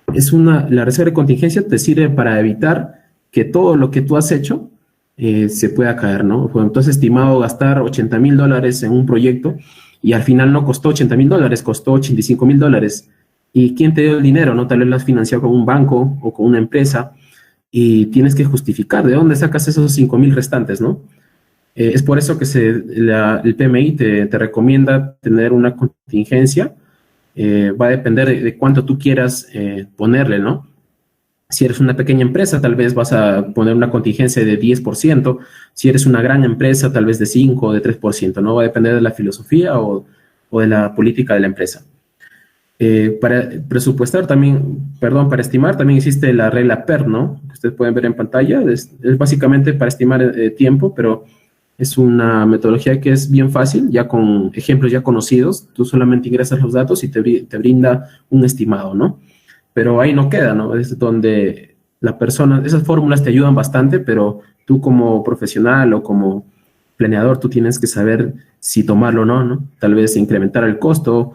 la reserva de contingencia te sirve para evitar que todo lo que tú has hecho se pueda caer, ¿no? Pues entonces, estimado gastar 80.000 dólares en un proyecto y al final no costó 80.000 dólares, costó 85.000 dólares. ¿Y quién te dio el dinero, no? Tal vez lo has financiado con un banco o con una empresa y tienes que justificar de dónde sacas esos 5.000 restantes, ¿no? Es por eso que el PMI te recomienda tener una contingencia. Va a depender de cuánto tú quieras ponerle, ¿no? Si eres una pequeña empresa, tal vez vas a poner una contingencia de 10%. Si eres una gran empresa, tal vez de 5 o de 3%, ¿no? Va a depender de la filosofía o de la política de la empresa. Para presupuestar también, para estimar también existe la regla PER, ¿no? Que ustedes pueden ver en pantalla. Es básicamente para estimar tiempo, pero es una metodología que es bien fácil, ya con ejemplos ya conocidos. Tú solamente ingresas los datos y te brinda un estimado, ¿no? Pero ahí no queda, ¿no? Es donde esas fórmulas te ayudan bastante, pero tú como profesional o como planeador, tú tienes que saber si tomarlo o no, ¿no? Tal vez incrementar el costo,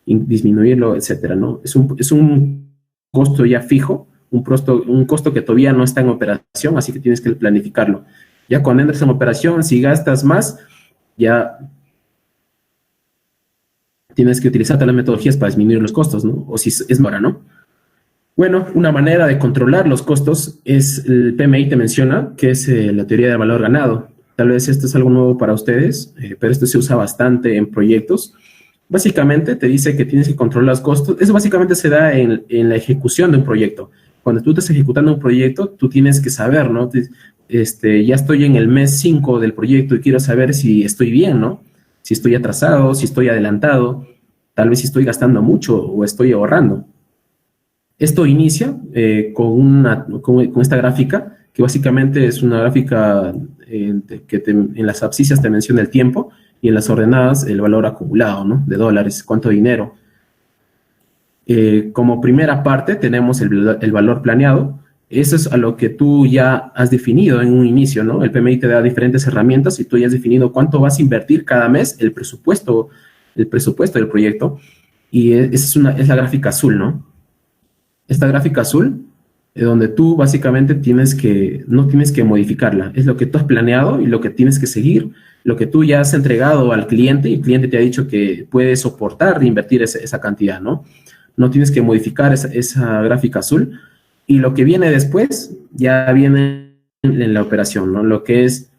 disminuirlo, etcétera, ¿no? Es un costo ya fijo, un costo que todavía no está en operación, así que tienes que planificarlo. Ya cuando entres en operación, si gastas más, ya tienes que utilizar las metodologías para disminuir los costos, ¿no? O si es mora, ¿no? Bueno, una manera de controlar los costos es, el PMI te menciona, que es la teoría de valor ganado. Tal vez esto es algo nuevo para ustedes, pero esto se usa bastante en proyectos. Básicamente te dice que tienes que controlar los costos. Eso básicamente se da en la ejecución de un proyecto. Cuando tú estás ejecutando un proyecto, tú tienes que saber, ¿no? Ya estoy en el mes 5 del proyecto y quiero saber si estoy bien, ¿no? Si estoy atrasado, si estoy adelantado, tal vez si estoy gastando mucho o estoy ahorrando. Esto inicia con esta gráfica, que básicamente es una gráfica que en las abscisas te menciona el tiempo. y en las ordenadas el valor acumulado, ¿no? De dólares, cuánto dinero. Como primera parte tenemos el valor planeado. Eso es a lo que tú ya has definido en un inicio, ¿no? El PMI te da diferentes herramientas y tú ya has definido cuánto vas a invertir cada mes, el presupuesto del proyecto. Y esa es la gráfica azul, ¿no? Esta gráfica azul, donde tú básicamente no tienes que modificarla. Es lo que tú has planeado y lo que tienes que seguir, lo que tú ya has entregado al cliente y el cliente te ha dicho que puede soportar invertir esa cantidad, ¿no? No tienes que modificar esa gráfica azul. Y lo que viene después ya viene en la operación, ¿no? Lo que es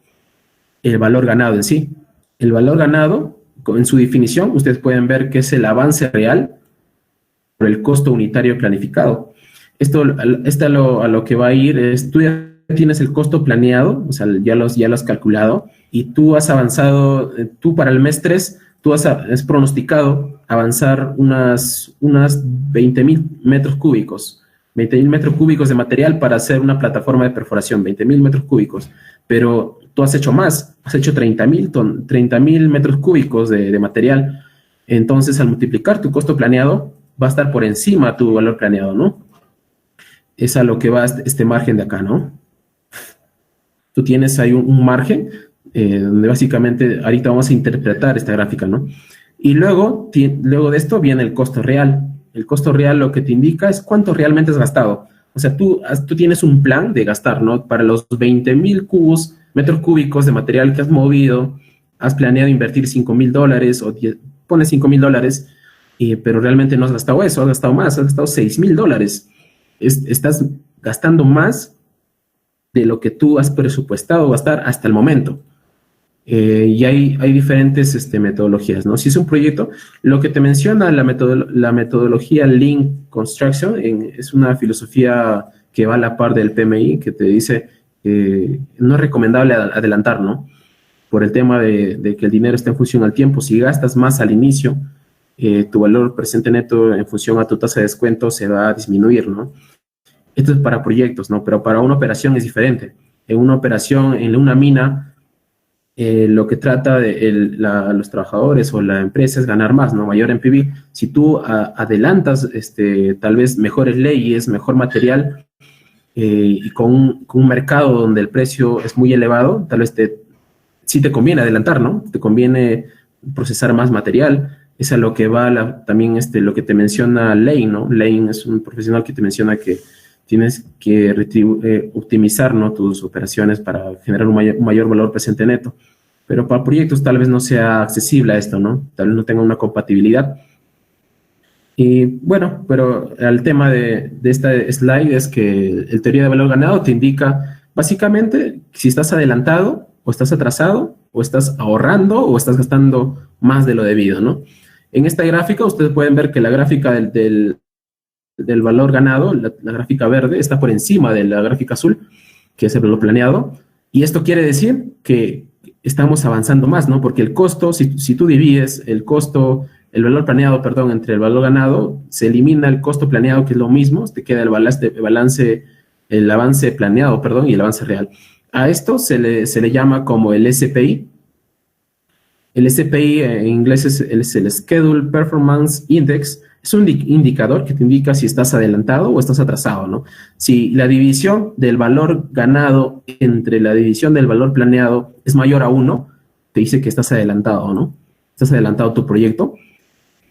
el valor ganado en sí. El valor ganado, en su definición, ustedes pueden ver que es el avance real por el costo unitario planificado. Esto a lo que va a ir es, tú ya tienes el costo planeado, o sea, ya lo has calculado, y tú has avanzado, tú para el mes 3, has pronosticado avanzar unas 20,000 metros cúbicos. 20,000 metros cúbicos de material para hacer una plataforma de perforación, 20,000 metros cúbicos, pero tú has hecho más, has hecho 30,000 metros cúbicos de material. Entonces, al multiplicar tu costo planeado, va a estar por encima tu valor planeado, ¿no? Es a lo que va este margen de acá, ¿no? Tú tienes ahí un margen donde básicamente ahorita vamos a interpretar esta gráfica, ¿no? Y luego de esto viene el costo real. El costo real lo que te indica es cuánto realmente has gastado. O sea, tú tienes un plan de gastar, ¿no? Para los 20,000 metros cúbicos de material que has movido, has planeado invertir $5,000 o pones $5,000, pero realmente no has gastado eso, has gastado más, has gastado $6,000. Estás gastando más de lo que tú has presupuestado gastar hasta el momento. Y hay diferentes metodologías, ¿no? Si es un proyecto, lo que te menciona la metodología Lean Construction es una filosofía que va a la par del PMI, que te dice que no es recomendable adelantar, ¿no? Por el tema de que el dinero está en función al tiempo. Si gastas más al inicio, tu valor presente neto en función a tu tasa de descuento se va a disminuir, ¿no? Esto es para proyectos, ¿no? Pero para una operación es diferente. En una operación, en una mina, lo que trata los trabajadores o la empresa es ganar más, ¿no? Mayor NPV. Si tú adelantas tal vez mejores leyes, mejor material, y con un mercado donde el precio es muy elevado, tal vez sí te conviene adelantar, ¿no? Te conviene procesar más material. Es a lo que va también lo que te menciona Lane, ¿no? Lane es un profesional que te menciona que tienes que optimizar, ¿no? Tus operaciones para generar un mayor valor presente neto. Pero para proyectos tal vez no sea accesible a esto, ¿no? Tal vez no tenga una compatibilidad. Y bueno, pero el tema de esta slide es que el teoría de valor ganado te indica básicamente si estás adelantado o estás atrasado o estás ahorrando o estás gastando más de lo debido, ¿no? En esta gráfica ustedes pueden ver que la gráfica del valor ganado, la gráfica verde, está por encima de la gráfica azul, que es el valor planeado, y esto quiere decir que estamos avanzando más, ¿no? Porque el costo, si tú divides el valor planeado, perdón, entre el valor ganado, se elimina el costo planeado, que es lo mismo, te queda el avance planeado, perdón, y el avance real. A esto se le llama como el SPI. El SPI en inglés es el Schedule Performance Index. Es un indicador que te indica si estás adelantado o estás atrasado, ¿no? Si la división del valor ganado entre la división del valor planeado es mayor a 1, te dice que estás adelantado, ¿no? Estás adelantado tu proyecto.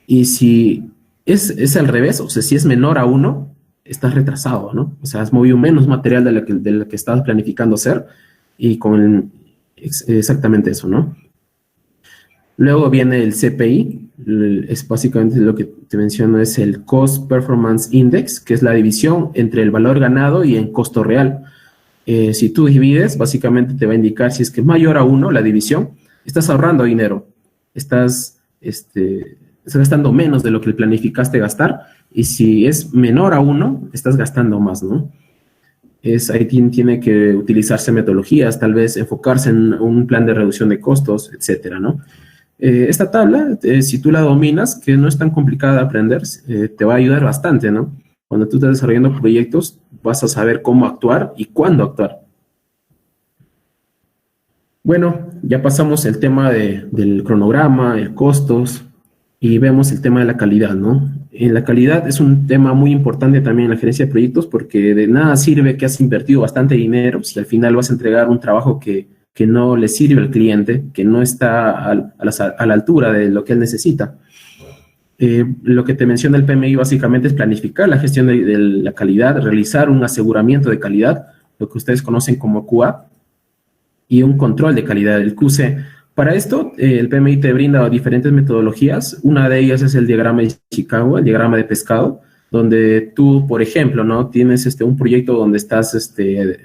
Y si es al revés, o sea, si es menor a 1, estás retrasado, ¿no? O sea, has movido menos material de lo que estabas planificando hacer y exactamente eso, ¿no? Luego viene el CPI, es básicamente lo que te menciono, es el Cost Performance Index, que es la división entre el valor ganado y el costo real. Si tú divides, básicamente te va a indicar si es que es mayor a 1 la división, estás ahorrando dinero, estás gastando menos de lo que planificaste gastar, y si es menor a 1, estás gastando más, ¿no? Ahí tiene que utilizarse metodologías, tal vez enfocarse en un plan de reducción de costos, etcétera, ¿no? Esta tabla, si tú la dominas, que no es tan complicada de aprender, te va a ayudar bastante, ¿no? Cuando tú estás desarrollando proyectos, vas a saber cómo actuar y cuándo actuar. Bueno, ya pasamos el tema del cronograma, el costos, y vemos el tema de la calidad, ¿no? En la calidad es un tema muy importante también en la gerencia de proyectos, porque de nada sirve que has invertido bastante dinero si al final vas a entregar un trabajo que no le sirve al cliente, que no está a la altura de lo que él necesita. Lo que te menciona el PMI básicamente es planificar la gestión de la calidad, realizar un aseguramiento de calidad, lo que ustedes conocen como QA, y un control de calidad, el QC. Para esto, el PMI te brinda diferentes metodologías. Una de ellas es el diagrama de Chicago, el diagrama de pescado, donde tú, por ejemplo, ¿no? Tienes un proyecto donde estás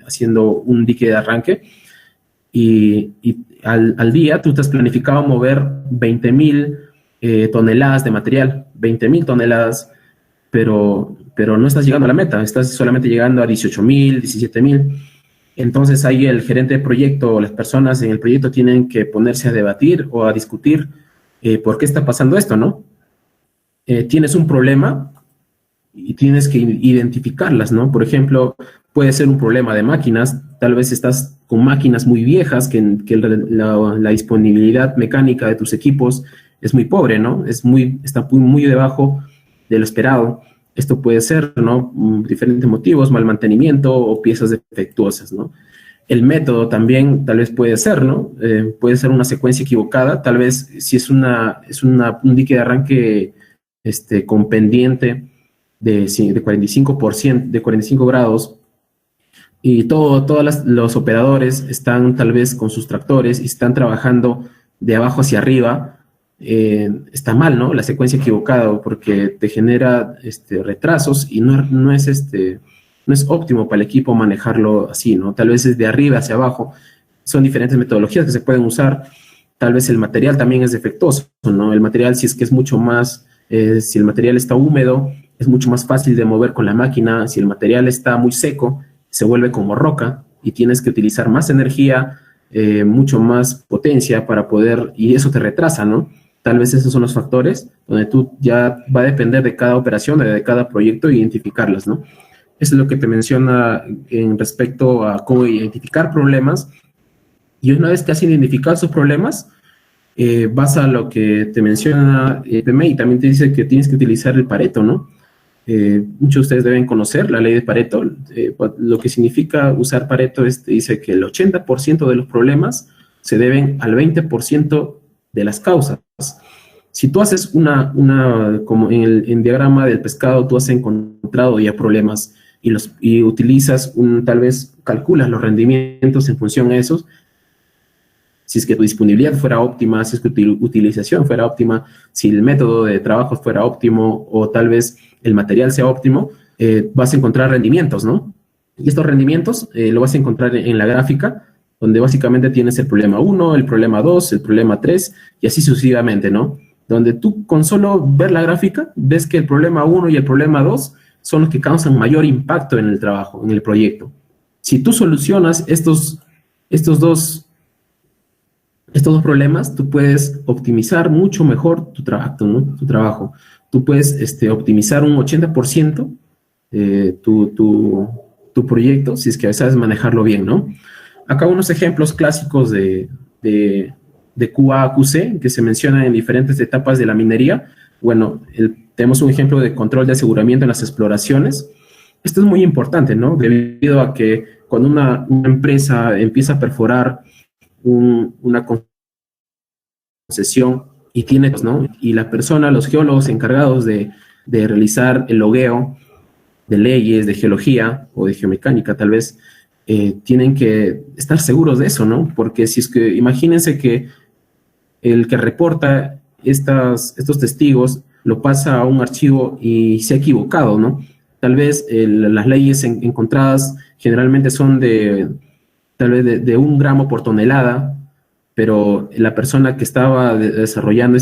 haciendo un dique de arranque y al día tú te has planificado mover 20,000 toneladas de material, 20,000 toneladas, pero no estás llegando a la meta, estás solamente llegando a 18,000, 17,000. Entonces ahí el gerente de proyecto o las personas en el proyecto tienen que ponerse a debatir o a discutir por qué está pasando esto, ¿no? Tienes un problema y tienes que identificarlas, ¿no? Por ejemplo, puede ser un problema de máquinas, tal vez estás con máquinas muy viejas, que la disponibilidad mecánica de tus equipos es muy pobre, ¿no? Está muy debajo de lo esperado. Esto puede ser, ¿no? Diferentes motivos, mal mantenimiento o piezas defectuosas, ¿no? El método también tal vez puede ser, ¿no? Puede ser una secuencia equivocada, tal vez si es un dique de arranque con pendiente de 45%, de 45 grados, y todos los operadores están tal vez con sus tractores y están trabajando de abajo hacia arriba, está mal, ¿no? La secuencia equivocada, porque te genera retrasos y no es óptimo para el equipo manejarlo así, ¿no? Tal vez es de arriba hacia abajo. Son diferentes metodologías que se pueden usar. Tal vez el material también es defectuoso, ¿no? El material, si es que es mucho más, si el material está húmedo, es mucho más fácil de mover con la máquina. Si el material está muy seco, se vuelve como roca y tienes que utilizar más energía, mucho más potencia para poder, y eso te retrasa, ¿no? Tal vez esos son los factores donde tú ya va a depender de cada operación, de cada proyecto, identificarlas, ¿no? Eso es lo que te menciona en respecto a cómo identificar problemas. Y una vez que has identificado esos problemas, vas a lo que te menciona PMI, también te dice que tienes que utilizar el Pareto, ¿no? Muchos de ustedes deben conocer la ley de Pareto. Lo que significa usar Pareto dice que el 80% de los problemas se deben al 20% de las causas. Si tú haces como en el diagrama del pescado, tú has encontrado ya problemas y utilizas tal vez calculas los rendimientos en función a esos. Si es que tu disponibilidad fuera óptima, si es que tu utilización fuera óptima, si el método de trabajo fuera óptimo o tal vez el material sea óptimo, vas a encontrar rendimientos, ¿no? Y estos rendimientos lo vas a encontrar en la gráfica, donde básicamente tienes el problema 1, el problema 2, el problema 3 y así sucesivamente, ¿no? Donde tú con solo ver la gráfica ves que el problema 1 y el problema 2 son los que causan mayor impacto en el trabajo, en el proyecto. Si tú solucionas estos dos problemas, tú puedes optimizar mucho mejor tu trabajo, ¿no? Tu trabajo. Tú puedes optimizar un 80% tu proyecto, si es que sabes manejarlo bien, ¿no? Acá unos ejemplos clásicos de QA a QC que se mencionan en diferentes etapas de la minería. Bueno, tenemos un ejemplo de control de aseguramiento en las exploraciones. Esto es muy importante, ¿no? Debido a que cuando una empresa empieza a perforar una concesión y ¿no? Y la persona, los geólogos encargados de realizar el logueo de leyes, de geología o de geomecánica tal vez, tienen que estar seguros de eso, ¿no? Porque si es que, imagínense que el que reporta estos testigos lo pasa a un archivo y se ha equivocado, ¿no? Tal vez las leyes encontradas generalmente son tal vez de 1 gramo por tonelada, pero la persona que estaba desarrollando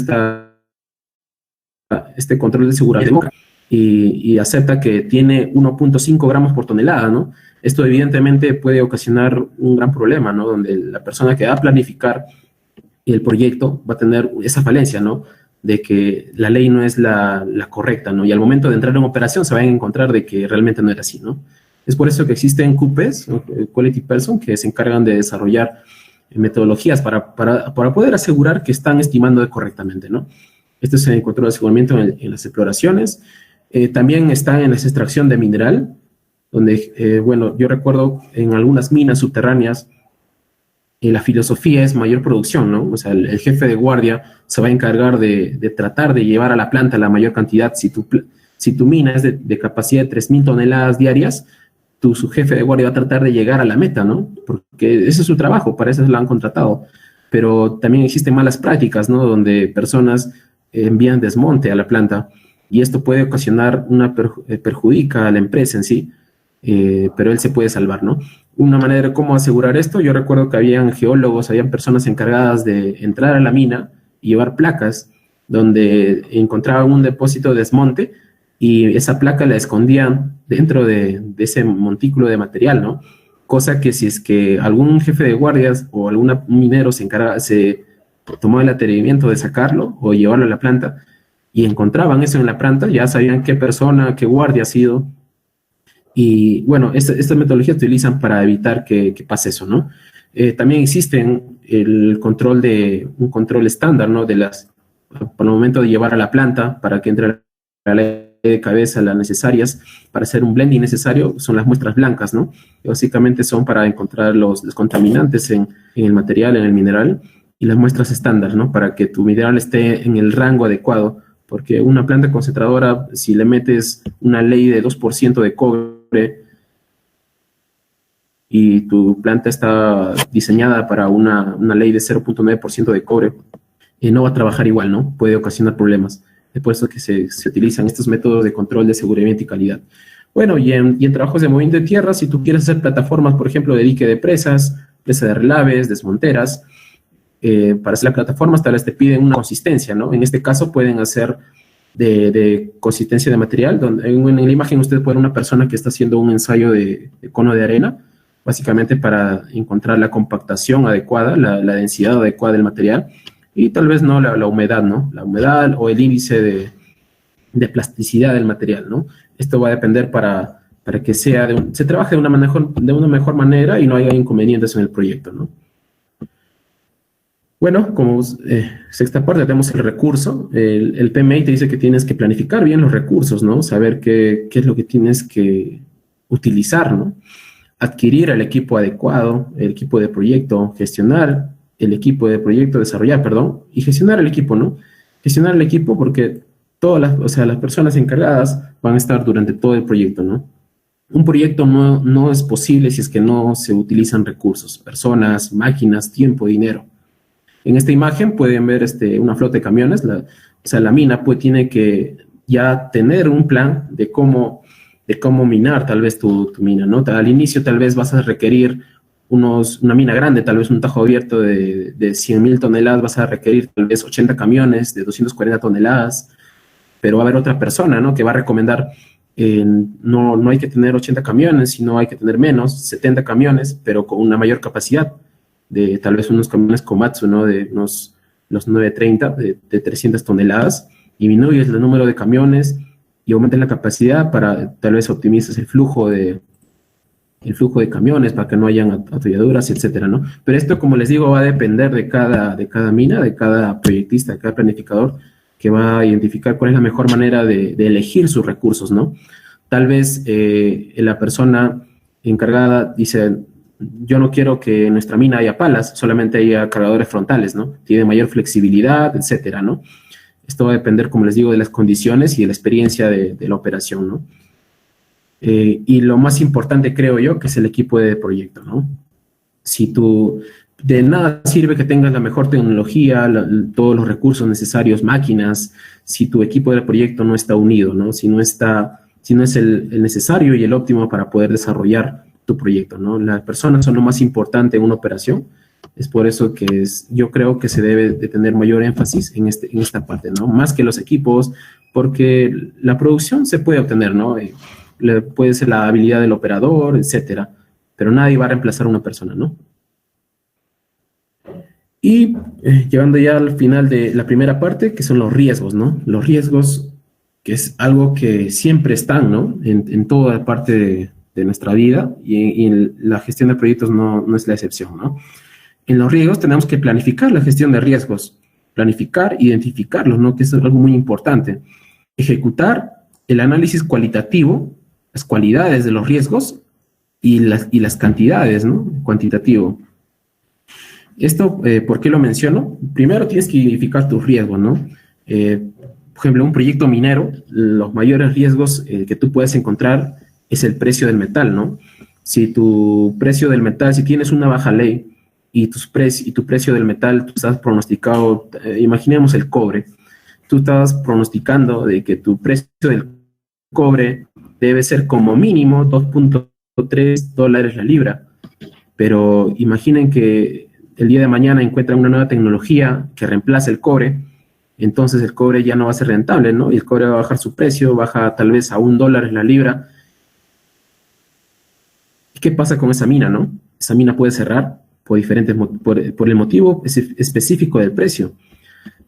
este control de seguridad y acepta que tiene 1.5 gramos por tonelada, ¿no? Esto evidentemente puede ocasionar un gran problema, ¿no? Donde la persona que va a planificar el proyecto va a tener esa falencia, ¿no? De que la ley no es la correcta, ¿no? Y al momento de entrar en operación se van a encontrar de que realmente no era así, ¿no? Es por eso que existen QPs, Quality Person, que se encargan de desarrollar metodologías para poder asegurar que están estimando correctamente, ¿no? Esto es el control de aseguramiento en las exploraciones. También está en la extracción de mineral, donde, bueno, yo recuerdo en algunas minas subterráneas, la filosofía es mayor producción, ¿no? O sea, el jefe de guardia se va a encargar de tratar de llevar a la planta la mayor cantidad. Si tu mina es de capacidad de 3.000 toneladas diarias, su jefe de guardia va a tratar de llegar a la meta, ¿no? Porque ese es su trabajo, para eso lo han contratado. Pero también existen malas prácticas, ¿no? Donde personas envían desmonte a la planta y esto puede ocasionar perjudica a la empresa en sí, pero él se puede salvar, ¿no? Una manera de cómo asegurar esto, yo recuerdo que habían geólogos, habían personas encargadas de entrar a la mina y llevar placas donde encontraban un depósito de desmonte y esa placa la escondían dentro de ese montículo de material, ¿no? Cosa que si es que algún jefe de guardias o algún minero se tomó el atrevimiento de sacarlo o llevarlo a la planta y encontraban eso en la planta, ya sabían qué persona, qué guardia ha sido. Y bueno, estas metodologías se utilizan para evitar que pase eso, ¿no? También existen un control estándar, ¿no? Por el momento de llevar a la planta para que entre a la de cabeza las necesarias para hacer un blending necesario, son las muestras blancas, ¿no? Que básicamente son para encontrar los contaminantes en el material, en el mineral, y las muestras estándar, ¿no? Para que tu mineral esté en el rango adecuado, porque una planta concentradora, si le metes una ley de 2% de cobre y tu planta está diseñada para una ley de 0.9% de cobre, no va a trabajar igual, ¿no? Puede ocasionar problemas. Es por eso que se utilizan estos métodos de control de seguridad y calidad. Bueno, y en trabajos de movimiento de tierra, si tú quieres hacer plataformas, por ejemplo, de dique de presas, presa de relaves, desmonteras, para hacer las plataformas tal vez te piden una consistencia, ¿no? En este caso pueden hacer de consistencia de material, donde en la imagen usted puede ver una persona que está haciendo un ensayo de cono de arena, básicamente para encontrar la compactación adecuada, la densidad adecuada del material, y tal vez no la humedad, ¿no? La humedad o el índice de plasticidad del material, ¿no? Esto va a depender para que se trabaje de una mejor manera y no haya inconvenientes en el proyecto, ¿no? Bueno, como sexta parte tenemos el recurso. El PMI te dice que tienes que planificar bien los recursos, ¿no? Saber qué es lo que tienes que utilizar, ¿no? Adquirir el equipo adecuado, el equipo de proyecto, gestionar el equipo de proyecto, desarrollar, perdón, y gestionar el equipo, ¿no? Gestionar el equipo porque las personas encargadas van a estar durante todo el proyecto, ¿no? Un proyecto no es posible si es que no se utilizan recursos, personas, máquinas, tiempo, dinero. En esta imagen pueden ver una flota de camiones. La mina tiene que ya tener un plan de cómo minar tal vez tu mina, ¿no? Al inicio tal vez vas a requerir una mina grande, tal vez un tajo abierto de 100.000 toneladas, vas a requerir tal vez 80 camiones de 240 toneladas, pero va a haber otra persona, ¿no? Que va a recomendar, no hay que tener 80 camiones, sino hay que tener menos, 70 camiones, pero con una mayor capacidad, de tal vez unos camiones Komatsu, ¿no? De los 930, de 300 toneladas, disminuyes el número de camiones y aumentas la capacidad para tal vez optimices el flujo de camiones para que no hayan atolladuras, etcétera, ¿no? Pero esto, como les digo, va a depender de cada mina, de cada proyectista, de cada planificador, que va a identificar cuál es la mejor manera de elegir sus recursos, ¿no? Tal vez la persona encargada dice, yo no quiero que en nuestra mina haya palas, solamente haya cargadores frontales, ¿no? Tiene mayor flexibilidad, etcétera, ¿no? Esto va a depender, como les digo, de las condiciones y de la experiencia de la operación, ¿no? Y lo más importante, creo yo, que es el equipo de proyecto, ¿no? De nada sirve que tengas la mejor tecnología, todos los recursos necesarios, máquinas, si tu equipo de proyecto no está unido, ¿no? Si no es el necesario y el óptimo para poder desarrollar tu proyecto, ¿no? Las personas son lo más importante en una operación. Es por eso que yo creo que se debe de tener mayor énfasis en esta parte, ¿no? Más que los equipos, porque la producción se puede obtener, ¿no? Puede ser la habilidad del operador, etcétera, pero nadie va a reemplazar a una persona, ¿no? Y llegando ya al final de la primera parte, que son los riesgos, ¿no? Los riesgos, que es algo que siempre están, ¿no? En toda parte de nuestra vida, y en la gestión de proyectos no es la excepción, ¿no? en los riesgos tenemos que planificar la gestión de riesgos, planificar, identificarlos, ¿no? Que eso es algo muy importante. Ejecutar el análisis cualitativo, las cualidades de los riesgos y las cantidades, ¿no? Cuantitativo. Esto, ¿por qué lo menciono? Primero tienes que identificar tus riesgos, ¿no? Por ejemplo, un proyecto minero, los mayores riesgos que tú puedes encontrar es el precio del metal, ¿no? Si tu precio del metal, si tienes una baja ley y tu precio del metal, tú estás pronosticado, imaginemos el cobre, tú estás pronosticando de que tu precio del cobre debe ser como mínimo $2.3 la libra, pero imaginen que el día de mañana encuentran una nueva tecnología que reemplace el cobre, entonces el cobre ya no va a ser rentable, ¿no? Y el cobre va a bajar su precio, baja tal vez a $1 la libra. ¿Y qué pasa con esa mina, no? Esa mina puede cerrar por el motivo específico del precio.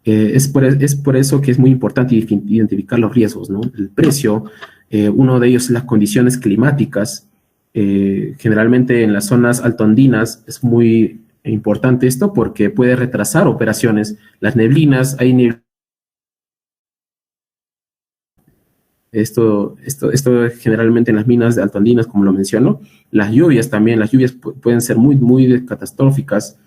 Es por eso que es muy importante identificar los riesgos, ¿no? El precio, uno de ellos es las condiciones climáticas. Generalmente en las zonas altoandinas es muy importante esto porque puede retrasar operaciones. Las neblinas, esto generalmente en las minas altoandinas, como lo menciono. Las lluvias también, las lluvias pueden ser muy catastróficas.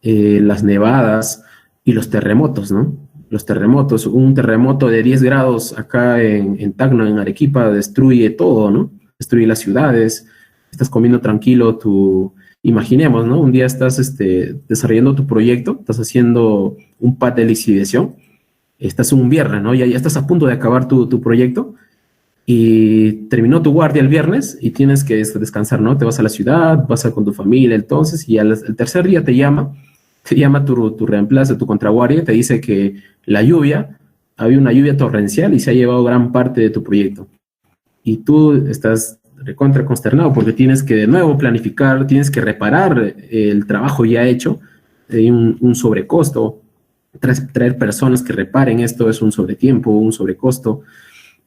Las nevadas y los terremotos, ¿no? Los terremotos, un terremoto de 10 grados acá en Tacna, en Arequipa, destruye todo, ¿no? Destruye las ciudades, estás comiendo tranquilo imaginemos, ¿no? Un día estás desarrollando tu proyecto, estás haciendo un pad de lixiviación, estás un viernes, ¿no? Ya estás a punto de acabar tu proyecto y terminó tu guardia el viernes y tienes que descansar, ¿no? Te vas a la ciudad, vas con tu familia, entonces, y el tercer día te llama tu reemplazo, tu contraguardia, te dice que había una lluvia torrencial y se ha llevado gran parte de tu proyecto. Y tú estás recontra consternado porque tienes que de nuevo planificar, tienes que reparar el trabajo ya hecho, hay un sobrecosto, traer personas que reparen esto es un sobretiempo, un sobrecosto,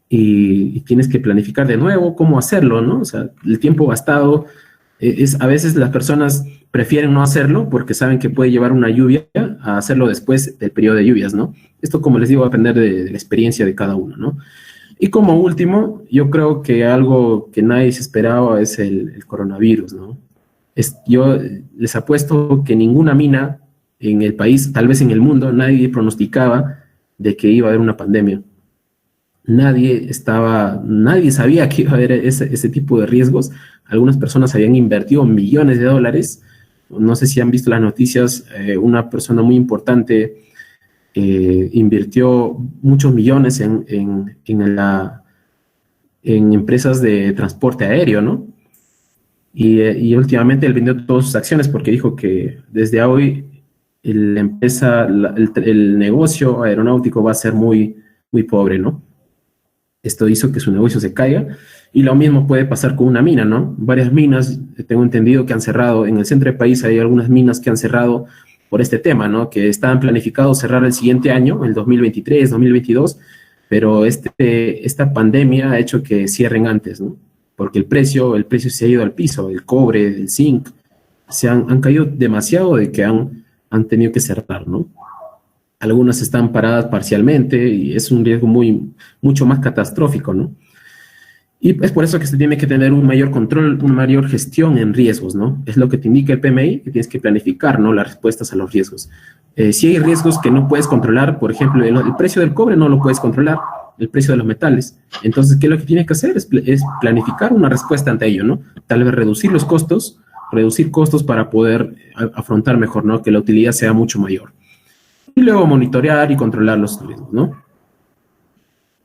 y tienes que planificar de nuevo cómo hacerlo, ¿no? O sea, el tiempo gastado, a veces las personas prefieren no hacerlo porque saben que puede llevar una lluvia a hacerlo después del periodo de lluvias, ¿no? Esto, como les digo, va a depender de la experiencia de cada uno, ¿no? Y como último, yo creo que algo que nadie se esperaba es el coronavirus, ¿no? Yo les apuesto que ninguna mina en el país, tal vez en el mundo, nadie pronosticaba de que iba a haber una pandemia. Nadie sabía que iba a haber ese tipo de riesgos. Algunas personas habían invertido millones de dólares. No sé si han visto las noticias, una persona muy importante invirtió muchos millones en empresas de transporte aéreo, ¿no? Y últimamente él vendió todas sus acciones porque dijo que desde hoy el negocio aeronáutico va a ser muy, muy pobre, ¿no? Esto hizo que su negocio se caiga, y lo mismo puede pasar con una mina, ¿no? Varias minas, tengo entendido que han cerrado, en el centro del país hay algunas minas que han cerrado por este tema, ¿no? Que estaban planificados cerrar el siguiente año, el 2023, 2022, pero esta pandemia ha hecho que cierren antes, ¿no? Porque el precio se ha ido al piso, el cobre, el zinc, han caído demasiado de que han tenido que cerrar, ¿no? Algunas están paradas parcialmente y es un riesgo mucho más catastrófico, ¿no? Y es por eso que se tiene que tener un mayor control, una mayor gestión en riesgos, ¿no? Es lo que te indica el PMI, que tienes que planificar, ¿no? Las respuestas a los riesgos. Si hay riesgos que no puedes controlar, por ejemplo, el precio del cobre no lo puedes controlar, el precio de los metales. Entonces, ¿qué es lo que tienes que hacer? Es planificar una respuesta ante ello, ¿no? Tal vez reducir costos para poder afrontar mejor, ¿no? Que la utilidad sea mucho mayor. Y luego monitorear y controlar los riesgos, ¿no?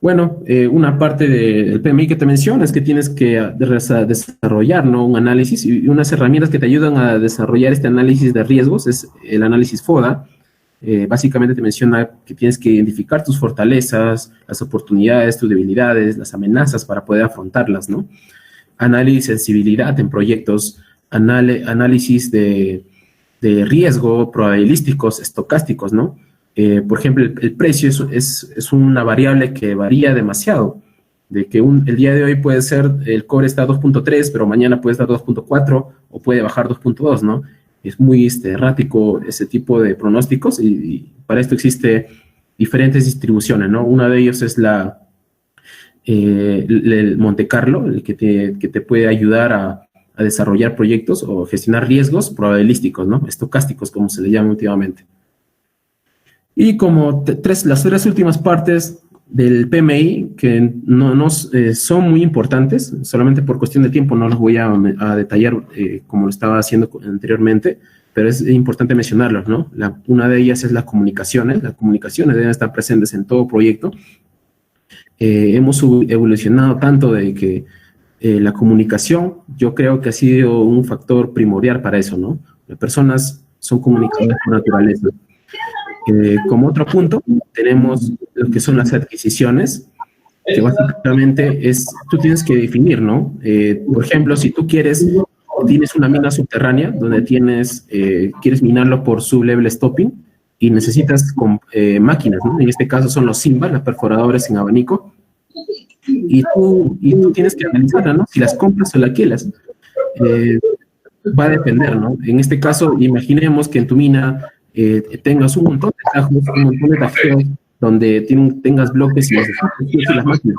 Bueno, una parte del PMI que te menciona es que tienes que desarrollar, ¿no? Un análisis, y unas herramientas que te ayudan a desarrollar este análisis de riesgos es el análisis FODA. Básicamente te menciona que tienes que identificar tus fortalezas, las oportunidades, tus debilidades, las amenazas para poder afrontarlas, ¿no? Análisis de sensibilidad en proyectos, análisis de riesgo probabilísticos, estocásticos, ¿no? Por ejemplo, el precio es una variable que varía demasiado, de que el día de hoy puede ser, el cobre está a 2.3, pero mañana puede estar a 2.4 o puede bajar 2.2, ¿no? es muy errático ese tipo de pronósticos y para esto existe diferentes distribuciones, ¿no? Una de ellas es el Monte Carlo, el que te puede ayudar a desarrollar proyectos o gestionar riesgos probabilísticos, ¿no? Estocásticos, como se le llama últimamente. Y como las tres últimas partes del PMI, que son muy importantes, solamente por cuestión de tiempo no los voy a detallar como lo estaba haciendo anteriormente, pero es importante mencionarlos, ¿no? Una de ellas es las comunicaciones deben estar presentes en todo proyecto. Hemos evolucionado tanto de que la comunicación, yo creo que ha sido un factor primordial para eso, ¿no? Las personas son comunicadoras por naturaleza. Como otro punto, tenemos lo que son las adquisiciones, que básicamente tú tienes que definir, ¿no? Por ejemplo, si tú tienes una mina subterránea donde quieres minarlo por sublevel stopping y necesitas máquinas, ¿no? En este caso son los SIMBA, las perforadores en abanico, y tú tienes que analizarla, ¿no? Si las compras o la alquilas. Va a depender, ¿no? En este caso, imaginemos que en tu mina tengas un montón de tajos, un montón de tajeos, donde tengas bloques y las máquinas.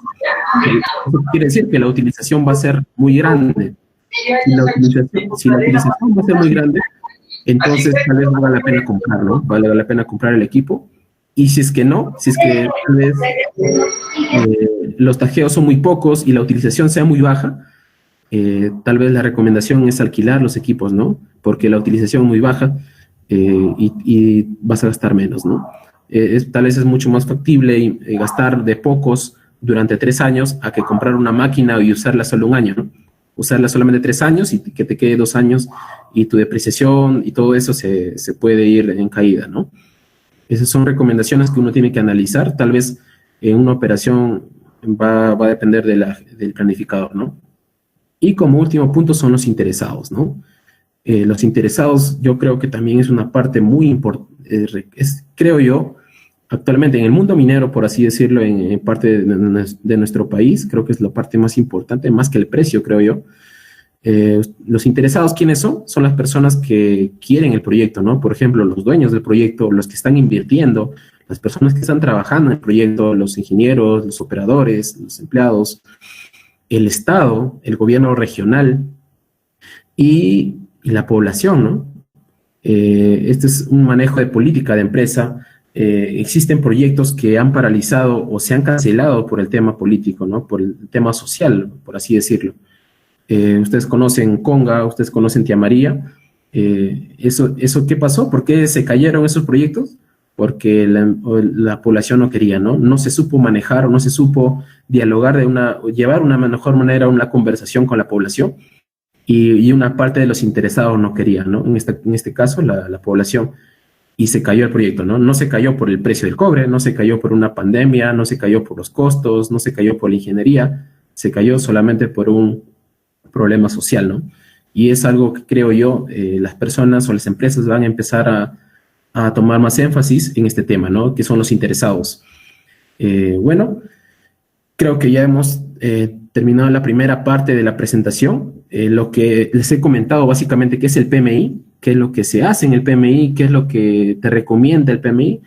Eso quiere decir que la utilización va a ser muy grande. Si la utilización va a ser muy grande, entonces tal vez valga la pena comprarlo, vale la pena comprar el equipo. Y si es que tal vez los tajeos son muy pocos y la utilización sea muy baja, tal vez la recomendación es alquilar los equipos, ¿no? Porque la utilización es muy baja y vas a gastar menos, ¿no? Tal vez es mucho más factible gastar de pocos durante 3 años a que comprar una máquina y usarla solo un año, ¿no? Usarla solamente 3 años y que te quede 2 años y tu depreciación y todo eso se puede ir en caída, ¿no? Esas son recomendaciones que uno tiene que analizar. Tal vez en una operación va a depender del planificador, ¿no? Y como último punto son los interesados, ¿no? Los interesados yo creo que también es una parte muy importante, creo yo, actualmente en el mundo minero, por así decirlo, en parte de nuestro país, creo que es la parte más importante, más que el precio, creo yo. Los interesados, ¿quiénes son? Son las personas que quieren el proyecto, ¿no? Por ejemplo, los dueños del proyecto, los que están invirtiendo, las personas que están trabajando en el proyecto, los ingenieros, los operadores, los empleados, el Estado, el gobierno regional y la población, ¿no? Este es un manejo de política de empresa. Existen proyectos que han paralizado o se han cancelado por el tema político, ¿no? Por el tema social, por así decirlo. Ustedes conocen Conga, ustedes conocen Tía María. ¿Eso qué pasó? ¿Por qué se cayeron esos proyectos? Porque la población no quería, ¿no? No se supo manejar o no se supo dialogar llevar una mejor manera una conversación con la población y una parte de los interesados no quería, ¿no? En este caso, la población, y se cayó el proyecto, ¿no? No se cayó por el precio del cobre, no se cayó por una pandemia, no se cayó por los costos, no se cayó por la ingeniería, se cayó solamente por un problema social, ¿no? Y es algo que creo yo, las personas o las empresas van a empezar a tomar más énfasis en este tema, ¿no? Que son los interesados. Bueno, creo que ya hemos terminado la primera parte de la presentación. Lo que les he comentado básicamente qué es el PMI, qué es lo que se hace en el PMI, qué es lo que te recomienda el PMI,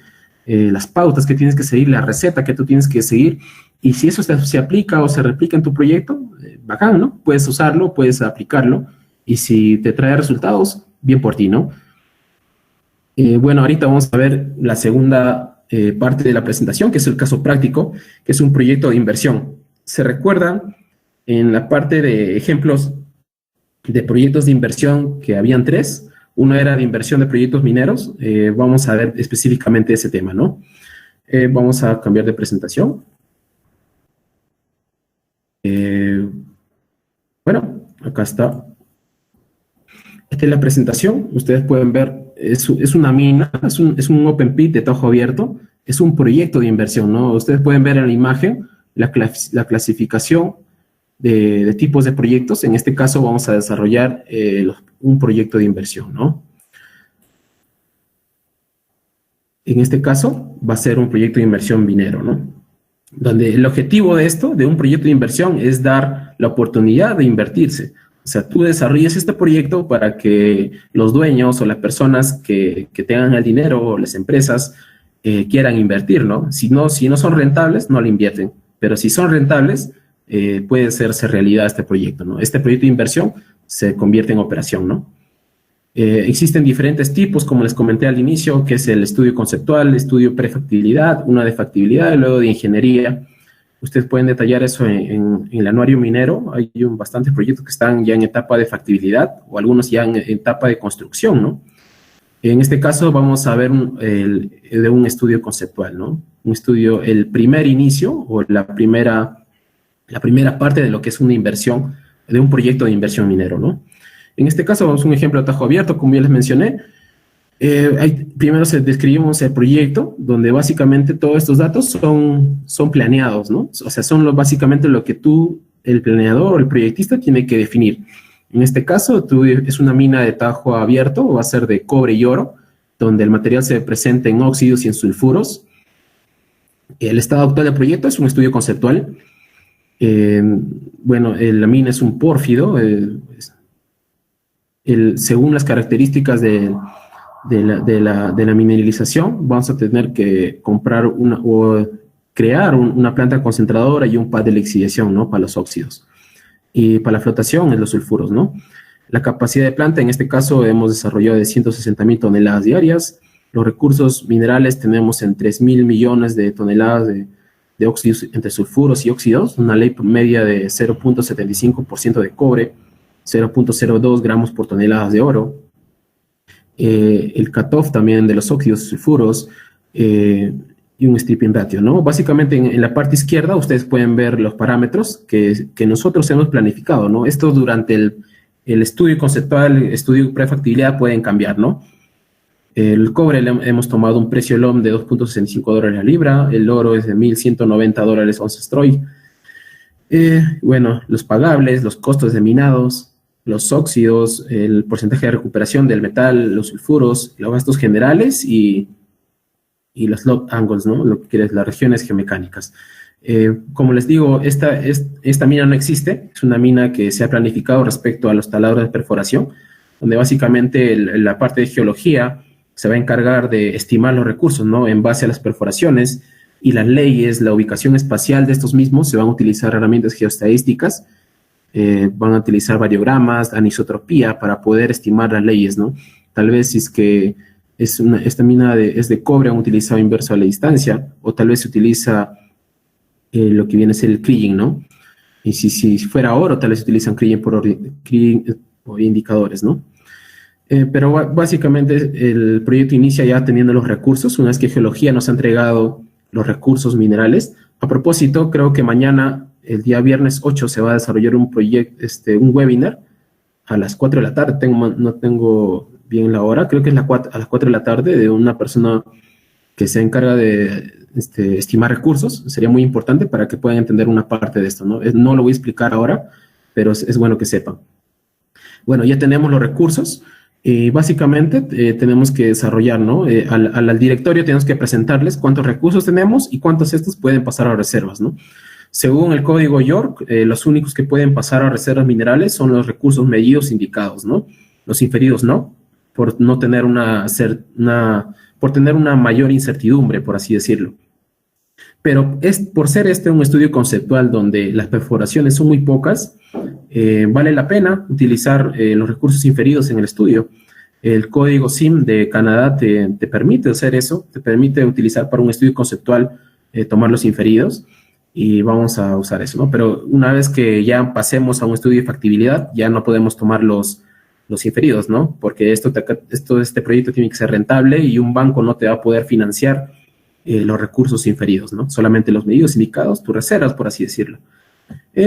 las pautas que tienes que seguir, la receta que tú tienes que seguir, y si eso se aplica o se replica en tu proyecto, bacán, ¿no? Puedes usarlo, puedes aplicarlo, y si te trae resultados, bien por ti, ¿no? Bueno, ahorita vamos a ver la segunda parte de la presentación, que es el caso práctico, que es un proyecto de inversión. ¿Se recuerda en la parte de ejemplos de proyectos de inversión que habían 3? Uno era de inversión de proyectos mineros. Vamos a ver específicamente ese tema, ¿no? Vamos a cambiar de presentación. Bueno, acá está. Esta es la presentación. Ustedes pueden ver, es una mina, es un open pit de tajo abierto. Es un proyecto de inversión, ¿no? Ustedes pueden ver en la imagen la clasificación de tipos de proyectos. En este caso vamos a desarrollar un proyecto de inversión, ¿no? En este caso va a ser un proyecto de inversión minero, ¿no? Donde el objetivo de un proyecto de inversión es dar la oportunidad de invertirse. O sea, tú desarrollas este proyecto para que los dueños o las personas que tengan el dinero o las empresas quieran invertir, ¿no? Si no son rentables, no le invierten. Pero si son rentables, puede hacerse realidad este proyecto, ¿no? Este proyecto de inversión se convierte en operación, ¿no? Existen diferentes tipos, como les comenté al inicio, que es el estudio conceptual, estudio prefactibilidad, una de factibilidad y luego de ingeniería. Ustedes pueden detallar eso en el anuario minero. Hay bastantes proyectos que están ya en etapa de factibilidad o algunos ya en etapa de construcción, ¿no? En este caso vamos a ver de un estudio conceptual, ¿no? Un estudio, el primer inicio o la primera parte de lo que es una inversión, de un proyecto de inversión minero, ¿no? En este caso vamos a un ejemplo de tajo abierto, como ya les mencioné. Primero describimos el proyecto, donde básicamente todos estos datos son planeados, ¿no? O sea, básicamente lo que el planeador o el proyectista tiene que definir. En este caso, es una mina de tajo abierto, va a ser de cobre y oro, donde el material se presenta en óxidos y en sulfuros. El estado actual del proyecto es un estudio conceptual. La mina es un pórfido. Según las características de la mineralización, vamos a tener que comprar o crear una planta concentradora y un pad de lixiviación, ¿no? Para los óxidos. Y para la flotación es los sulfuros, ¿no? La capacidad de planta, en este caso, hemos desarrollado de 160,000 toneladas diarias. Los recursos minerales tenemos en 3,000 millones de toneladas de óxidos entre sulfuros y óxidos, una ley media de 0.75% de cobre, 0.02 gramos por toneladas de oro. El cutoff también de los óxidos sulfuros y un stripping ratio, ¿no? Básicamente en la parte izquierda ustedes pueden ver los parámetros que nosotros hemos planificado, ¿no? Esto durante el estudio conceptual, estudio prefactibilidad pueden cambiar, ¿no? El cobre hemos tomado un precio LOM de $2.65 la libra, el oro es de $1,190 once Troy. Los pagables, los costos de minados, los óxidos, el porcentaje de recuperación del metal, los sulfuros, los gastos generales y los log angles, ¿no? Lo que quieres, las regiones geomecánicas. Como les digo, esta mina no existe, es una mina que se ha planificado respecto a los taladros de perforación, donde básicamente la parte de geología se va a encargar de estimar los recursos, ¿no? En base a las perforaciones y las leyes, la ubicación espacial de estos mismos, se van a utilizar herramientas geoestadísticas, van a utilizar variogramas, anisotropía para poder estimar las leyes, ¿no? Tal vez si es que esta mina es de cobre, han utilizado inverso a la distancia, o tal vez se utiliza lo que viene a ser el kriging, ¿no? Y si fuera oro, tal vez se utilizan kriging por indicadores, ¿no? Pero básicamente el proyecto inicia ya teniendo los recursos, una vez que Geología nos ha entregado los recursos minerales. A propósito, creo que mañana, el día viernes 8, se va a desarrollar un webinar a las 4 de la tarde, no tengo bien la hora, creo que es a las 4 de la tarde, de una persona que se encarga de estimar recursos. Sería muy importante para que puedan entender una parte de esto, ¿no? No lo voy a explicar ahora, pero es bueno que sepan. Bueno, ya tenemos los recursos y básicamente tenemos que desarrollar, ¿no? Al directorio tenemos que presentarles cuántos recursos tenemos y cuántos estos pueden pasar a reservas, ¿no? Según el código York, los únicos que pueden pasar a reservas minerales son los recursos medidos indicados, ¿no? Los inferidos no, por no tener por tener una mayor incertidumbre, por así decirlo. Pero por ser un estudio conceptual donde las perforaciones son muy pocas, vale la pena utilizar los recursos inferidos en el estudio. El código SIM de Canadá te permite hacer eso, te permite utilizar para un estudio conceptual, tomar los inferidos, y vamos a usar eso, ¿no? Pero una vez que ya pasemos a un estudio de factibilidad, ya no podemos tomar los inferidos, ¿no? Porque este proyecto tiene que ser rentable y un banco no te va a poder financiar los recursos inferidos, ¿no? Solamente los medidos indicados, tus reservas, por así decirlo.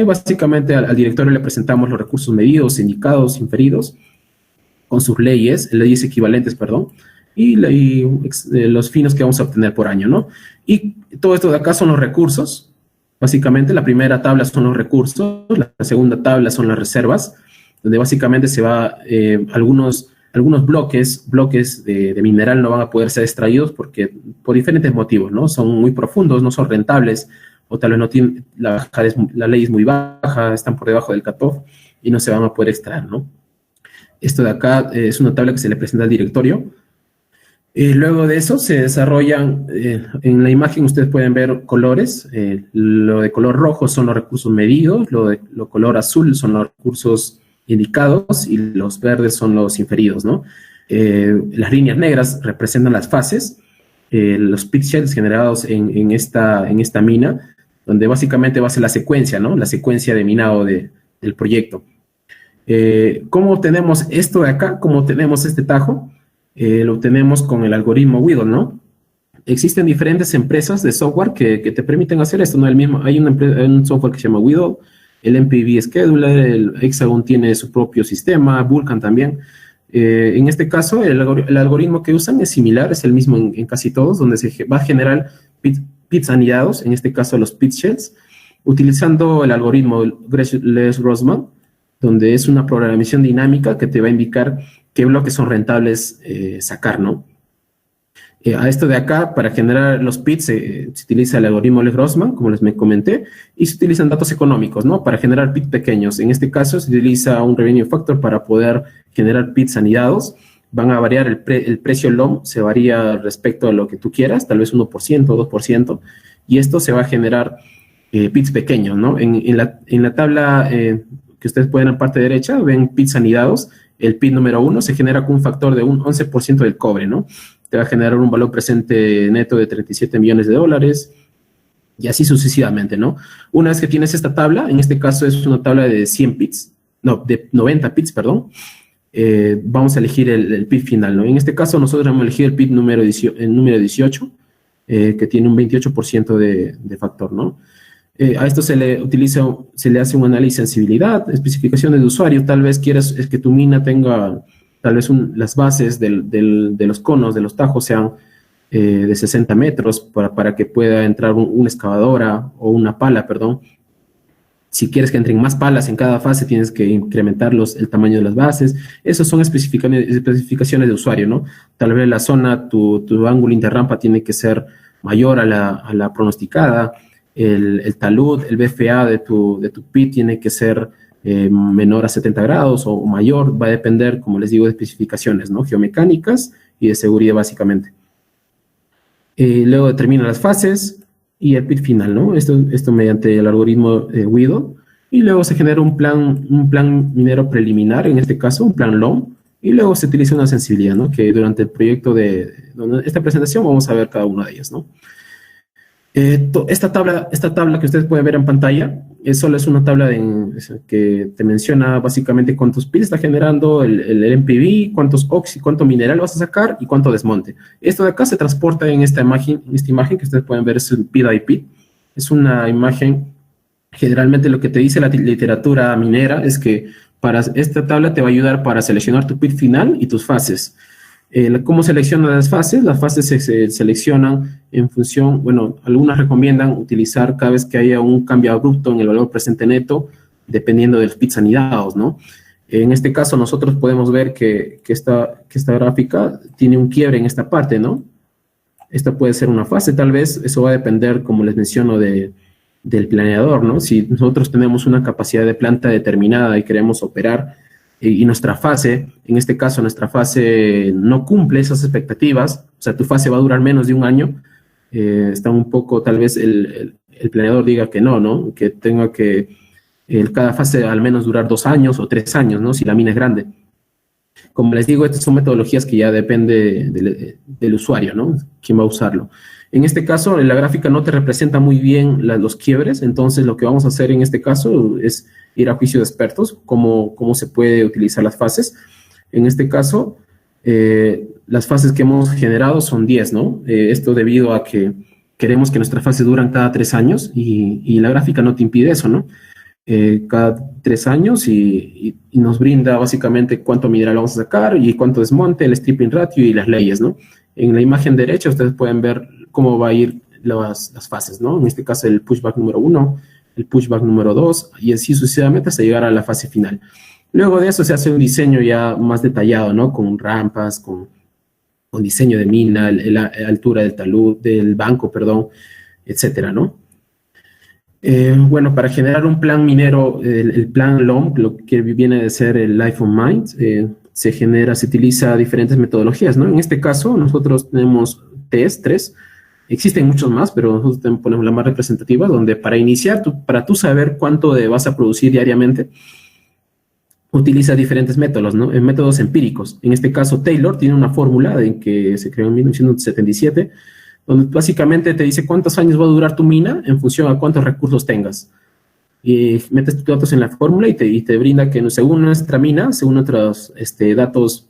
Básicamente al directorio le presentamos los recursos medidos, indicados, inferidos, con sus leyes equivalentes, perdón, y los finos que vamos a obtener por año, ¿no? Y todo esto de acá son los recursos. Básicamente la primera tabla son los recursos, la segunda tabla son las reservas, donde básicamente se va algunos bloques de mineral no van a poder ser extraídos porque por diferentes motivos, ¿no? Son muy profundos, no son rentables, o tal vez no tienen, la ley es muy baja, están por debajo del cutoff. y no se van a poder extraer, ¿no? Esto de acá es una tabla que se le presenta al directorio. Luego de eso se desarrollan, en la imagen ustedes pueden ver colores, lo de color rojo son los recursos medidos, lo color azul son los recursos indicados y los verdes son los inferidos, ¿no? Las líneas negras representan las fases, los pixels generados en esta mina, donde básicamente va a ser la secuencia, ¿no? La secuencia de minado del proyecto. ¿Cómo obtenemos esto de acá? ¿Cómo obtenemos este tajo? Lo obtenemos con el algoritmo WIDDLE, ¿no? Existen diferentes empresas de software que te permiten hacer esto, ¿no? Hay un software que se llama WIDDLE, el MPV Scheduler, el Hexagon tiene su propio sistema, Vulkan también. En este caso, el algoritmo que usan es similar, es el mismo en casi todos, donde se va a generar bits anidados, en este caso los bit shells, utilizando el algoritmo Les-Grossman, donde es una programación dinámica que te va a indicar qué bloques son rentables sacar, ¿no? A esto de acá, para generar los bits, se utiliza el algoritmo Les-Grossman, como les comenté, y se utilizan datos económicos, ¿no? Para generar bits pequeños. En este caso, se utiliza un revenue factor para poder generar bits anidados. Van a variar el precio LOM, se varía respecto a lo que tú quieras, tal vez 1% o 2%, y esto se va a generar bits pequeños, ¿no? En la tabla que ustedes pueden en la parte derecha, ven bits anidados. El bit número 1 se genera con un factor de un 11% del cobre, ¿no? Te va a generar un valor presente neto de $37 millones, y así sucesivamente, ¿no? Una vez que tienes esta tabla, en este caso es una tabla de 100 bits, no, de 90 bits, perdón, vamos a elegir el bit final, ¿no? En este caso nosotros vamos a elegir el bit número 18, que tiene un 28% de factor, ¿no? A esto se le hace un análisis de sensibilidad, especificaciones de usuario. Tal vez quieras que tu mina tenga, tal vez las bases de los conos, de los tajos sean de 60 metros para que pueda entrar una excavadora o una pala, perdón. Si quieres que entren más palas en cada fase, tienes que incrementar el tamaño de las bases. Esas son especificaciones de usuario, ¿no? Tal vez la zona, tu ángulo interrampa tiene que ser mayor a la pronosticada. El talud, el BFA de tu pit tiene que ser menor a 70 grados o mayor, va a depender, como les digo, de especificaciones, ¿no? Geomecánicas y de seguridad, básicamente. Luego determina las fases y el pit final, ¿no? Esto mediante el algoritmo WIDDLE, y luego se genera un plan minero preliminar, en este caso, un plan LOM, y luego se utiliza una sensibilidad, ¿no? Que durante el proyecto de esta presentación vamos a ver cada una de ellas, ¿no? Esta tabla que ustedes pueden ver en pantalla solo es una tabla que te menciona básicamente cuántos pits está generando el MPV, cuánto mineral vas a sacar y cuánto desmonte. Esto de acá se transporta en esta imagen que ustedes pueden ver, es el PID IP. Es una imagen, generalmente lo que te dice la literatura minera es que para esta tabla te va a ayudar para seleccionar tu pit final y tus fases. ¿Cómo seleccionan las fases? Las fases se seleccionan en función, bueno, algunas recomiendan utilizar cada vez que haya un cambio abrupto en el valor presente neto, dependiendo de los bits anidados, ¿no? En este caso, nosotros podemos ver que esta gráfica tiene un quiebre en esta parte, ¿no? Esta puede ser una fase, tal vez, eso va a depender, como les menciono, del planeador, ¿no? Si nosotros tenemos una capacidad de planta determinada y queremos operar, y nuestra fase, en este caso nuestra fase no cumple esas expectativas, o sea, tu fase va a durar menos de un año, está un poco, tal vez el planeador diga que no, que tenga que cada fase al menos durar 2 años o 3 años, ¿no? Si la mina es grande. Como les digo, estas son metodologías que ya depende del usuario, ¿no? Quién va a usarlo. En este caso, la gráfica no te representa muy bien los quiebres, entonces lo que vamos a hacer en este caso es ir a juicio de expertos, cómo se puede utilizar las fases. En este caso, las fases que hemos generado son 10, ¿no? Esto debido a que queremos que nuestras fases duran cada 3 años y la gráfica no te impide eso, ¿no? Cada 3 años y nos brinda básicamente cuánto mineral vamos a sacar y cuánto desmonte, el stripping ratio y las leyes, ¿no? En la imagen derecha ustedes pueden ver cómo va a ir las fases, ¿no? En este caso el pushback número 1, el pushback número 2 y así sucesivamente hasta llegar a la fase final. Luego de eso se hace un diseño ya más detallado, ¿no? Con rampas, con diseño de mina, la altura del talud, del banco, perdón, etcétera, ¿no? Bueno, para generar un plan minero, el plan LOM, lo que viene de ser el Life of Mine, se utiliza diferentes metodologías, ¿no? En este caso, nosotros tenemos tres, existen muchos más, pero nosotros ponemos la más representativa, donde para iniciar, para tú saber cuánto vas a producir diariamente, utiliza diferentes métodos, ¿no? Métodos empíricos. En este caso, Taylor tiene una fórmula en que se creó en 1977, donde básicamente te dice cuántos años va a durar tu mina en función a cuántos recursos tengas. Y metes tus datos en la fórmula y te brinda que según nuestra mina, según otros datos,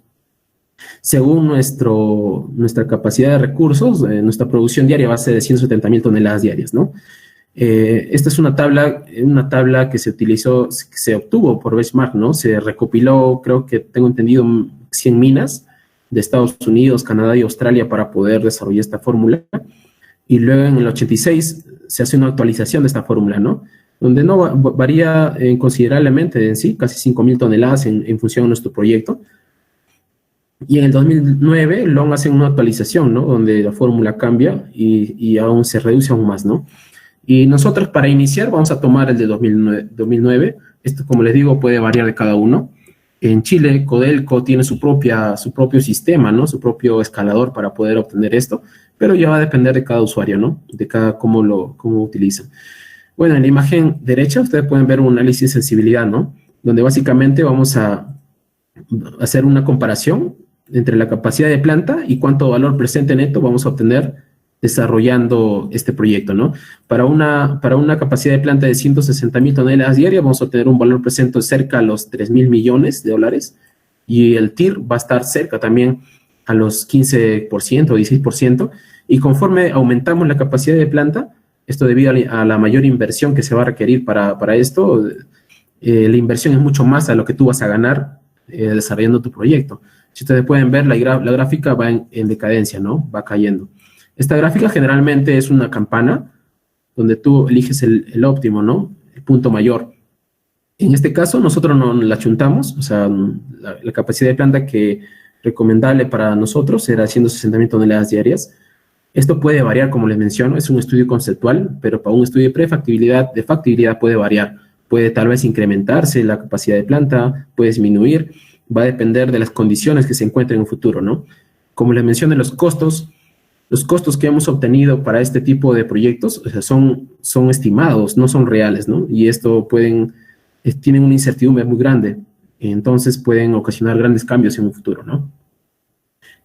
según nuestra capacidad de recursos, nuestra producción diaria va a ser de 170,000 toneladas diarias, ¿no? Esta es una tabla que se utilizó, se obtuvo por Benchmark, ¿no? Se recopiló, creo que tengo entendido, 100 minas de Estados Unidos, Canadá y Australia para poder desarrollar esta fórmula. Y luego en el 86 se hace una actualización de esta fórmula, ¿no? Donde no varía considerablemente en sí, casi 5,000 toneladas en función de nuestro proyecto. Y en el 2009 LOM hace una actualización, ¿no? Donde la fórmula cambia y aún se reduce aún más, ¿no? Y nosotros para iniciar vamos a tomar el de 2009. Esto, como les digo, puede variar de cada uno. En Chile, Codelco tiene su propio sistema, ¿no? Su propio escalador para poder obtener esto, pero ya va a depender de cada usuario, ¿no? De cada cómo utilizan. Bueno, en la imagen derecha ustedes pueden ver un análisis de sensibilidad, ¿no? Donde básicamente vamos a hacer una comparación entre la capacidad de planta y cuánto valor presente neto vamos a obtener desarrollando este proyecto, ¿no? Para una capacidad de planta de 160,000 toneladas diarias vamos a obtener un valor presente cerca a los 3,000 millones de dólares y el TIR va a estar cerca también a los 15% o 16%, y conforme aumentamos la capacidad de planta, esto debido a la mayor inversión que se va a requerir para esto, la inversión es mucho más a lo que tú vas a ganar desarrollando tu proyecto. Si ustedes pueden ver, la gráfica va en decadencia, ¿no? Va cayendo. Esta gráfica generalmente es una campana donde tú eliges el óptimo, ¿no? El punto mayor. En este caso, nosotros no la chuntamos, o sea, la capacidad de planta que recomendable para nosotros era 160,000 toneladas diarias. Esto puede variar, como les menciono, es un estudio conceptual, pero para un estudio de factibilidad puede variar. Puede tal vez incrementarse la capacidad de planta, puede disminuir, va a depender de las condiciones que se encuentren en un futuro, ¿no? Como les mencioné, los costos que hemos obtenido para este tipo de proyectos, o sea, son estimados, no son reales, ¿no? Y esto tienen una incertidumbre muy grande, entonces pueden ocasionar grandes cambios en un futuro, ¿no?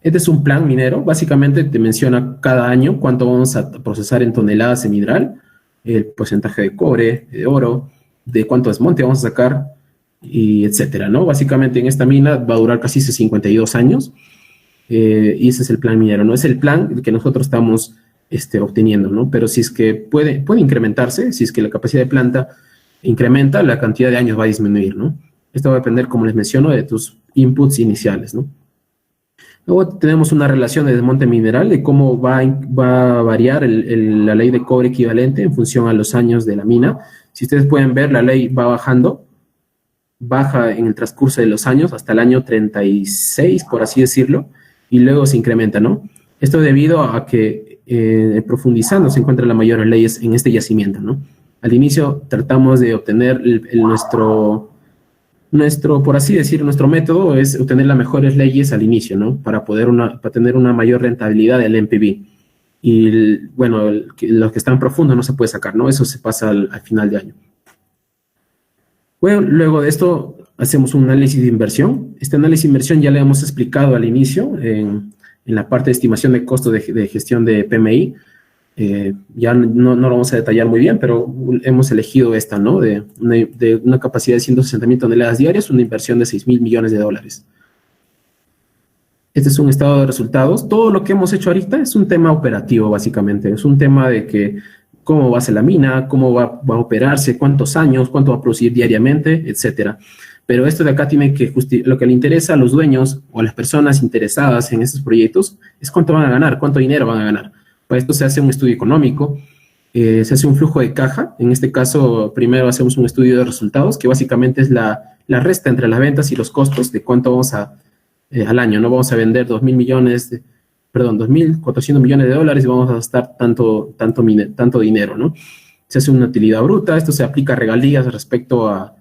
Este es un plan minero, básicamente te menciona cada año cuánto vamos a procesar en toneladas de mineral, el porcentaje de cobre, de oro, de cuánto desmonte vamos a sacar, y etcétera, ¿no? Básicamente en esta mina va a durar casi 52 años, y ese es el plan minero, ¿no? Es el plan que nosotros estamos obteniendo, ¿no? Pero si es que puede incrementarse, si es que la capacidad de planta incrementa, la cantidad de años va a disminuir, ¿no? Esto va a depender, como les menciono, de tus inputs iniciales, ¿no? Luego tenemos una relación de desmonte mineral, de cómo va a variar la ley de cobre equivalente en función a los años de la mina. Si ustedes pueden ver, la ley va bajando, baja en el transcurso de los años hasta el año 36, por así decirlo, y luego se incrementa, ¿no? Esto debido a que profundizando se encuentran las mayores leyes en este yacimiento, ¿no? Al inicio tratamos de obtener nuestro, por así decir, nuestro método es obtener las mejores leyes al inicio, ¿no? Para tener una mayor rentabilidad del NPV. Y, bueno, los que están profundos no se puede sacar, ¿no? Eso se pasa al final de año. Bueno, luego de esto hacemos un análisis de inversión. Este análisis de inversión ya le hemos explicado al inicio en la parte de estimación de costos de gestión de PMI. Ya no lo vamos a detallar muy bien, pero hemos elegido esta, ¿no? De una capacidad de 160,000 toneladas diarias, una inversión de 6,000 millones de dólares. Este es un estado de resultados. Todo lo que hemos hecho ahorita es un tema operativo, básicamente. Es un tema de que cómo va a ser la mina, cómo va a operarse, cuántos años, cuánto va a producir diariamente, etcétera. Pero esto de acá tiene que lo que le interesa a los dueños o a las personas interesadas en estos proyectos es cuánto van a ganar, cuánto dinero van a ganar. Para esto se hace un estudio económico, se hace un flujo de caja. En este caso, primero hacemos un estudio de resultados, que básicamente es la resta entre las ventas y los costos de cuánto vamos al año. No vamos a vender 2,400 millones de dólares y vamos a gastar tanto dinero, ¿no? se hace una utilidad bruta, esto se aplica a regalías respecto a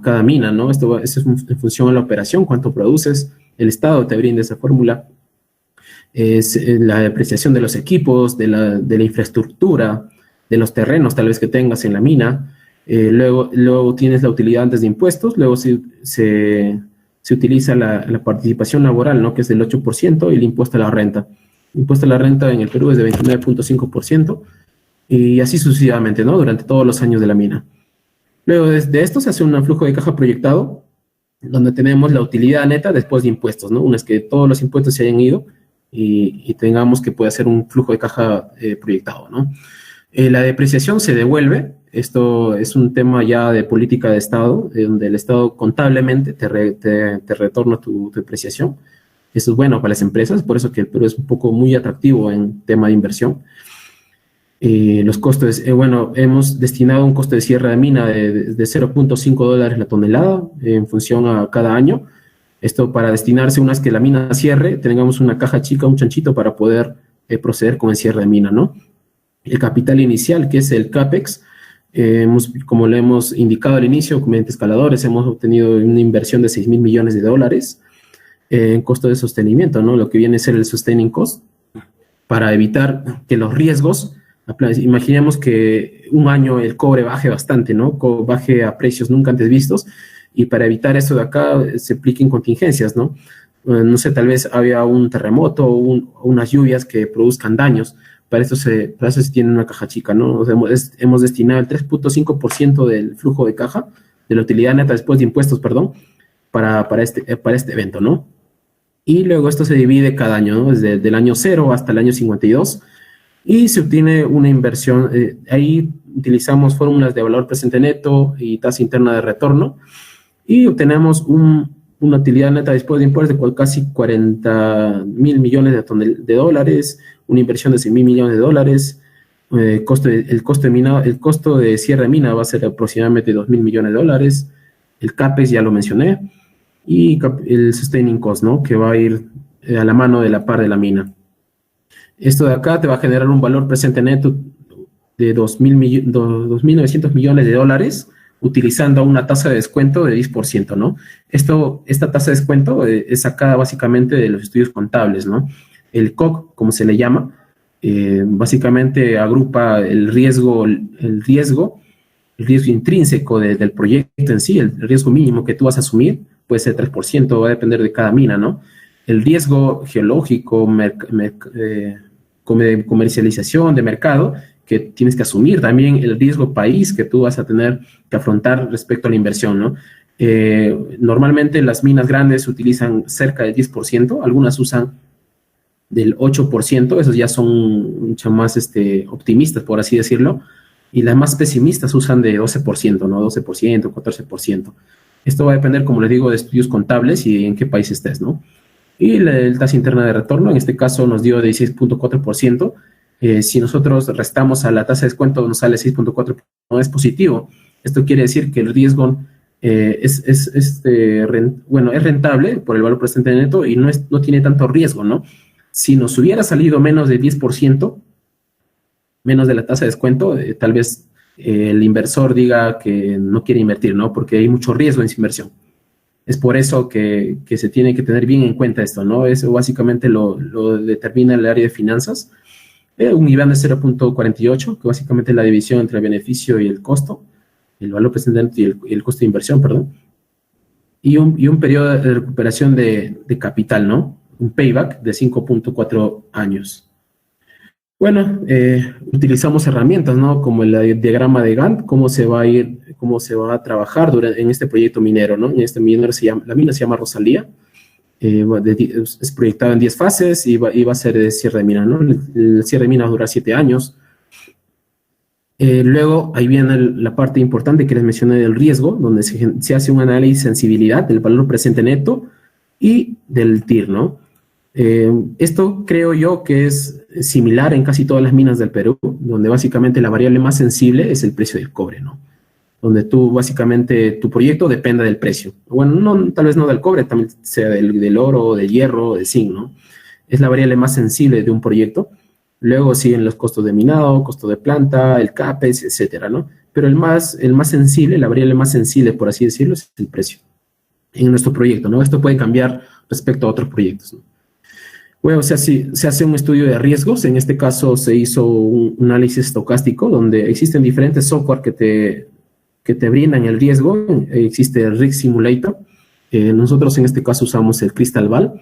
cada mina, ¿no? Esto es en función a la operación, cuánto produces, el Estado te brinda esa fórmula, es la depreciación de los equipos, de la infraestructura, de los terrenos tal vez que tengas en la mina, luego tienes la utilidad antes de impuestos, luego se utiliza la participación laboral, ¿no? Que es del 8%, y el impuesto a la renta. El impuesto a la renta en el Perú es de 29.5%, y así sucesivamente, ¿no? Durante todos los años de la mina. Luego de esto se hace un flujo de caja proyectado, donde tenemos la utilidad neta después de impuestos, ¿no? Una vez que todos los impuestos se hayan ido y tengamos que puede hacer un flujo de caja proyectado, ¿no? La depreciación se devuelve. Esto es un tema ya de política de Estado, donde el Estado contablemente te retorna tu depreciación. Eso es bueno para las empresas, por eso que el Perú es un poco muy atractivo en tema de inversión. Los costos, bueno, hemos destinado un costo de cierre de mina de $0.5 la tonelada en función a cada año. Esto para destinarse, una vez que la mina cierre, tengamos una caja chica, un chanchito para poder proceder con el cierre de mina, ¿no? El capital inicial, que es el CAPEX, como le hemos indicado al inicio, mediante escaladores, hemos obtenido una inversión de $6.000 millones en costo de sostenimiento, ¿no? Lo que viene a ser el sustaining cost, para evitar que los riesgos, imaginemos que un año el cobre baje bastante, ¿no? Baje a precios nunca antes vistos, y para evitar eso de acá se apliquen contingencias, ¿no? No sé, tal vez había un terremoto o unas lluvias que produzcan daños. Para eso se tiene una caja chica, ¿no? O sea, hemos destinado el 3.5% del flujo de caja, de la utilidad neta después de impuestos, perdón, para este evento, ¿no? Y luego esto se divide cada año, ¿no? Desde el año 0 hasta el año 52, y se obtiene una inversión. Ahí utilizamos fórmulas de valor presente neto y tasa interna de retorno, y obtenemos una utilidad neta después de impuestos de casi $40.000 millones de dólares, una inversión de $100.000 millones. El costo de cierre de mina va a ser aproximadamente $2.000 millones. El CAPEX ya lo mencioné, y el sustaining cost, ¿no? Que va a ir a la mano de la par de la mina. Esto de acá te va a generar un valor presente neto de $2.900 millones de dólares, utilizando una tasa de descuento de 10%, ¿no? Esta tasa de descuento es sacada básicamente de los estudios contables, ¿no? El COC, como se le llama, básicamente agrupa el riesgo intrínseco del proyecto en sí, el riesgo mínimo que tú vas a asumir, puede ser 3%, va a depender de cada mina, ¿no? El riesgo geológico, comercialización de mercado, que tienes que asumir, también el riesgo país que tú vas a tener que afrontar respecto a la inversión, ¿no? Normalmente las minas grandes utilizan cerca del 10%, algunas usan del 8%, esos ya son mucho más optimistas, por así decirlo, y las más pesimistas usan de 12%, ¿no? 12%, 14%. Esto va a depender, como les digo, de estudios contables y en qué país estés, ¿no? Y la tasa interna de retorno, en este caso, nos dio de 16.4%. Si nosotros restamos a la tasa de descuento, nos sale 6.4%, no es positivo. Esto quiere decir que el riesgo es rentable por el valor presente neto y no tiene tanto riesgo, ¿no? Si nos hubiera salido menos de 10%, menos de la tasa de descuento, tal vez el inversor diga que no quiere invertir, ¿no? Porque hay mucho riesgo en su inversión. Es por eso que se tiene que tener bien en cuenta esto, ¿no? Eso básicamente lo determina el área de finanzas. Un IVAN de 0.48, que básicamente es la división entre el beneficio y el costo, el valor presente y el costo de inversión, perdón. Y un periodo de recuperación de capital, ¿no? Un payback de 5.4 años. Bueno, utilizamos herramientas, ¿no? Como el diagrama de Gantt, cómo se va a trabajar en este proyecto minero, ¿no? En este minero la mina se llama Rosalía, es proyectado en 10 fases y va a ser de cierre de mina, ¿no? El cierre de mina va a durar 7 años. Luego, ahí viene la parte importante que les mencioné del riesgo, donde se hace un análisis de sensibilidad del valor presente neto y del TIR, ¿no? Esto creo yo que es similar en casi todas las minas del Perú, donde básicamente la variable más sensible es el precio del cobre, ¿no? Donde básicamente tu proyecto depende del precio. Bueno, tal vez no del cobre, también sea del oro, del hierro, del zinc, ¿no? Es la variable más sensible de un proyecto. Luego siguen los costos de minado, costo de planta, el CAPEX, etcétera, ¿no? Pero el más sensible, la variable más sensible, por así decirlo, es el precio en nuestro proyecto, ¿no? Esto puede cambiar respecto a otros proyectos, ¿no? Bueno, o sea, si se hace un estudio de riesgos, en este caso se hizo un análisis estocástico donde existen diferentes software que te brindan el riesgo. Existe el Risk Simulator. Nosotros en este caso usamos el Crystal Ball.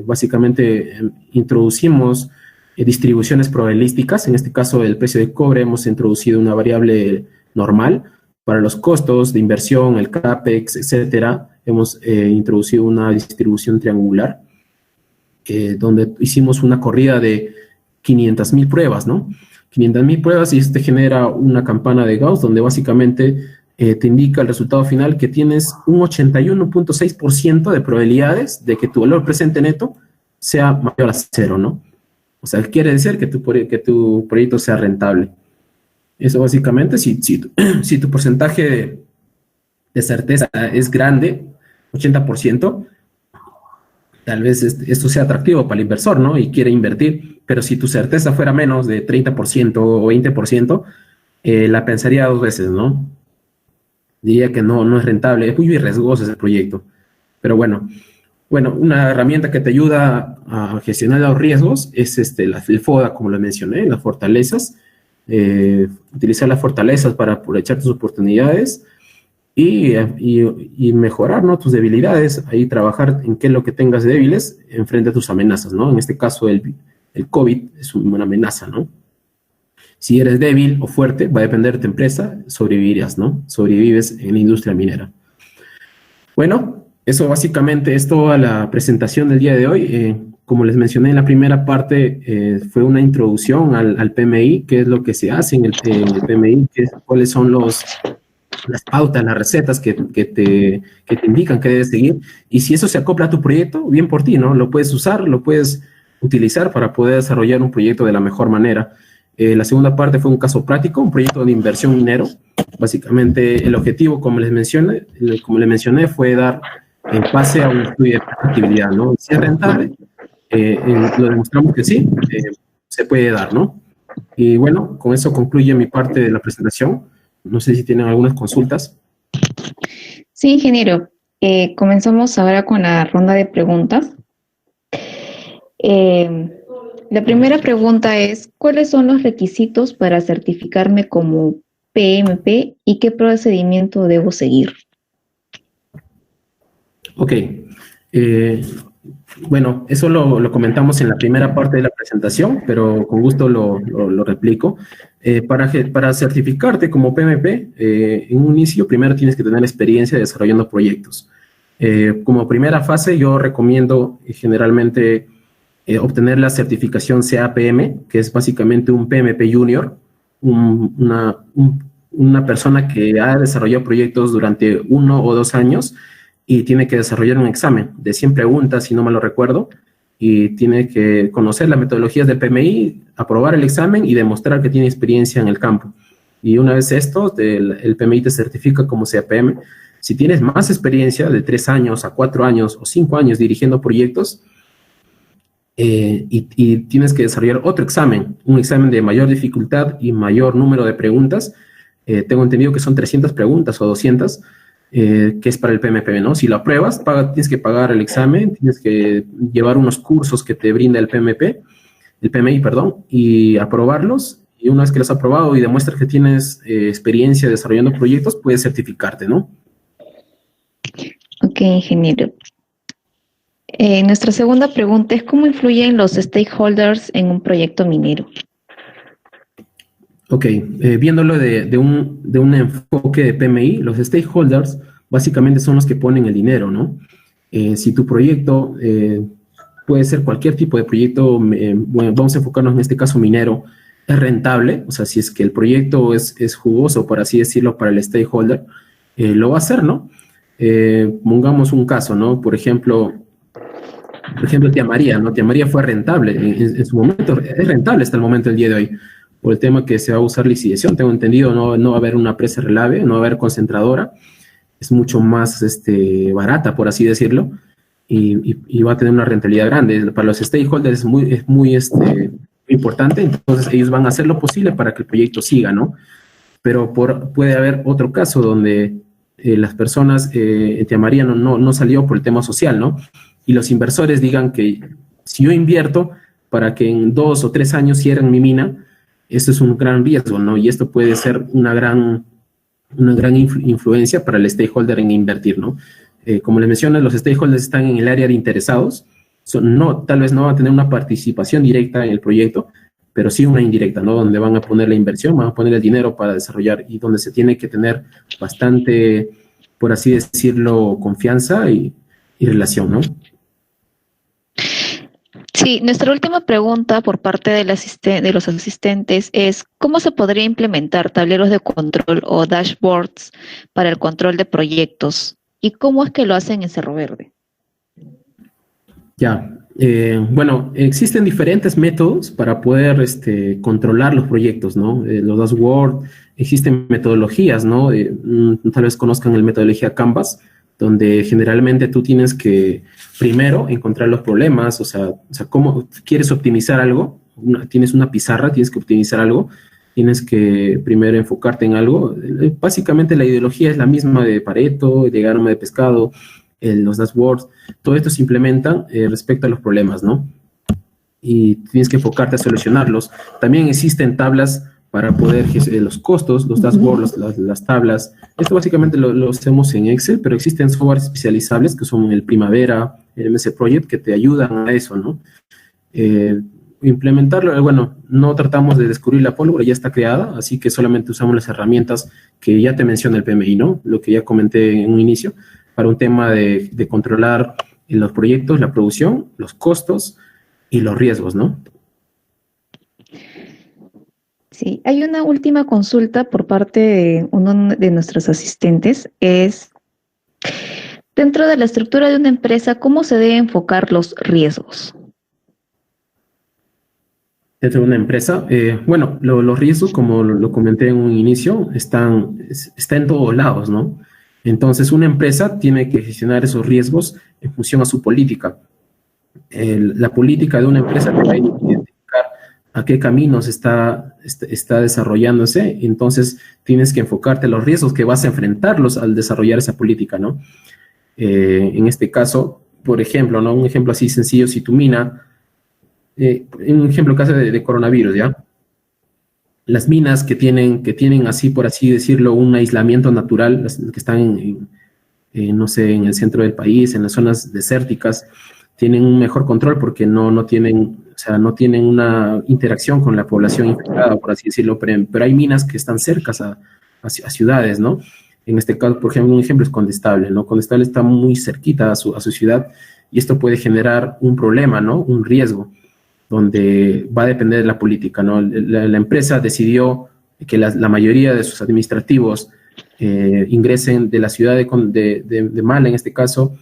Básicamente introducimos distribuciones probabilísticas. En este caso, el precio de cobre, hemos introducido una variable normal. Para los costos de inversión, el CAPEX, etcétera, hemos introducido una distribución triangular, donde hicimos una corrida de 500.000 pruebas, ¿no? 500.000 pruebas, y esto te genera una campana de Gauss donde básicamente te indica el resultado final, que tienes un 81.6% de probabilidades de que tu valor presente neto sea mayor a cero, ¿no? O sea, quiere decir que tu proyecto sea rentable. Eso básicamente, si tu porcentaje de certeza es grande, 80%, tal vez esto sea atractivo para el inversor, ¿no? Y quiere invertir, pero si tu certeza fuera menos de 30% o 20%, la pensaría dos veces, ¿no? Diría que no es rentable, es muy riesgoso ese proyecto. Pero bueno, una herramienta que te ayuda a gestionar los riesgos es el FODA, como lo mencioné, las fortalezas. Utilizar las fortalezas para aprovechar tus oportunidades y mejorar, ¿no?, tus debilidades, ahí trabajar en qué es lo que tengas débiles enfrente a tus amenazas, ¿no? En este caso, el COVID es una amenaza, ¿no? Si eres débil o fuerte, va a depender de tu empresa, sobrevivirías, ¿no? Sobrevives en la industria minera. Bueno, eso básicamente es toda la presentación del día de hoy. Como les mencioné en la primera parte, fue una introducción al PMI, qué es lo que se hace en el PMI, cuáles son las pautas, las recetas que te indican que debes seguir, y si eso se acopla a tu proyecto, bien por ti, ¿no? Lo puedes usar, lo puedes utilizar para poder desarrollar un proyecto de la mejor manera. La segunda parte fue un caso práctico, un proyecto de inversión minero. Básicamente, el objetivo, como les mencioné, fue dar en base a un estudio de factibilidad, ¿no? Si es rentable, lo demostramos que sí, se puede dar, ¿no? Y bueno, con eso concluye mi parte de la presentación. No sé si tienen algunas consultas. Sí, ingeniero. Comenzamos ahora con la ronda de preguntas. La primera pregunta es, ¿cuáles son los requisitos para certificarme como PMP y qué procedimiento debo seguir? Ok. Bueno, eso lo comentamos en la primera parte de la presentación, pero con gusto lo replico. Para certificarte como PMP, en un inicio primero tienes que tener experiencia desarrollando proyectos. Como primera fase, yo recomiendo generalmente obtener la certificación CAPM, que es básicamente un PMP Junior, una persona que ha desarrollado proyectos durante 1 o 2 años y tiene que desarrollar un examen de 100 preguntas, si no mal lo recuerdo, y tiene que conocer las metodologías del PMI, aprobar el examen y demostrar que tiene experiencia en el campo. Y una vez esto, el PMI te certifica como CAPM. Si tienes más experiencia de 3 años a 4 años o 5 años dirigiendo proyectos, y tienes que desarrollar otro examen, un examen de mayor dificultad y mayor número de preguntas, tengo entendido que son 300 preguntas o 200, que es para el PMP, ¿no? Si lo apruebas, tienes que pagar el examen, tienes que llevar unos cursos que te brinda el PMI, perdón, y aprobarlos, y una vez que los has aprobado y demuestras que tienes experiencia desarrollando proyectos, puedes certificarte, ¿no? Ok, ingeniero. Nuestra segunda pregunta es, ¿cómo influyen los stakeholders en un proyecto minero? Ok, viéndolo de un enfoque de PMI, los stakeholders básicamente son los que ponen el dinero, ¿no? Si tu proyecto puede ser cualquier tipo de proyecto, bueno, vamos a enfocarnos en este caso minero, es rentable, o sea, si es que el proyecto es jugoso, por así decirlo, para el stakeholder, lo va a hacer, ¿no? Pongamos un caso, ¿no? Por ejemplo, Tía María, ¿no? Tía María fue rentable en su momento, es rentable hasta el momento del día de hoy, por el tema que se va a usar lixiviación, tengo entendido, no va a haber una presa relave, no va a haber concentradora, es mucho más barata, por así decirlo, y va a tener una rentabilidad grande. Para los stakeholders es muy importante, entonces ellos van a hacer lo posible para que el proyecto siga, ¿no? Pero puede haber otro caso donde las personas, en Tía María no salió por el tema social, ¿no? Y los inversores digan que si yo invierto para que en 2 o 3 años cierren mi mina, esto es un gran riesgo, ¿no? Y esto puede ser una gran influencia para el stakeholder en invertir, ¿no? Como les mencioné, los stakeholders están en el área de interesados, tal vez no van a tener una participación directa en el proyecto, pero sí una indirecta, ¿no? Donde van a poner la inversión, van a poner el dinero para desarrollar y donde se tiene que tener bastante, por así decirlo, confianza y relación, ¿no? Sí, nuestra última pregunta por parte de los asistentes es, ¿cómo se podría implementar tableros de control o dashboards para el control de proyectos? ¿Y cómo es que lo hacen en Cerro Verde? Ya, bueno, existen diferentes métodos para poder controlar los proyectos, ¿no? Los dashboards, existen metodologías, ¿no? Tal vez conozcan la metodología Canvas, donde generalmente tú tienes que primero encontrar los problemas, o sea, cómo quieres optimizar algo, tienes una pizarra, tienes que optimizar algo, tienes que primero enfocarte en algo. Básicamente la ideología es la misma de Pareto, de Gárama de Pescado, los dashboards, todo esto se implementa respecto a los problemas, ¿no? Y tienes que enfocarte a solucionarlos. También existen tablas para poder los costos, los dashboards, las tablas. Esto básicamente lo hacemos en Excel, pero existen softwares especializables que son el Primavera, el MS Project, que te ayudan a eso, ¿no? Implementarlo, bueno, no tratamos de descubrir la pólvora, ya está creada, así que solamente usamos las herramientas que ya te menciona el PMI, ¿no? Lo que ya comenté en un inicio, para un tema de controlar los proyectos, la producción, los costos y los riesgos, ¿no? Sí, hay una última consulta por parte de uno de nuestros asistentes, es, dentro de la estructura de una empresa, ¿cómo se deben enfocar los riesgos? Dentro de una empresa, bueno, los riesgos, como lo comenté en un inicio, está en todos lados, ¿no? Entonces, una empresa tiene que gestionar esos riesgos en función a su política. La política de una empresa te va a identificar a qué caminos está desarrollándose, entonces tienes que enfocarte en los riesgos que vas a enfrentarlos al desarrollar esa política, ¿no? En este caso, por ejemplo, ¿no? Un ejemplo así sencillo, si tu mina, un ejemplo caso de coronavirus, ¿ya? Las minas que tienen así, por así decirlo, un aislamiento natural, las que están no sé, en el centro del país, en las zonas desérticas, tienen un mejor control porque no tienen, o sea, no tienen una interacción con la población infectada, por así decirlo, pero hay minas que están cercas a ciudades, ¿no? En este caso, por ejemplo, un ejemplo es Condestable, ¿no? Condestable está muy cerquita a su ciudad y esto puede generar un problema, ¿no? Un riesgo, donde va a depender de la política, ¿no? La empresa decidió que la mayoría de sus administrativos ingresen de la ciudad de Mala, en este caso,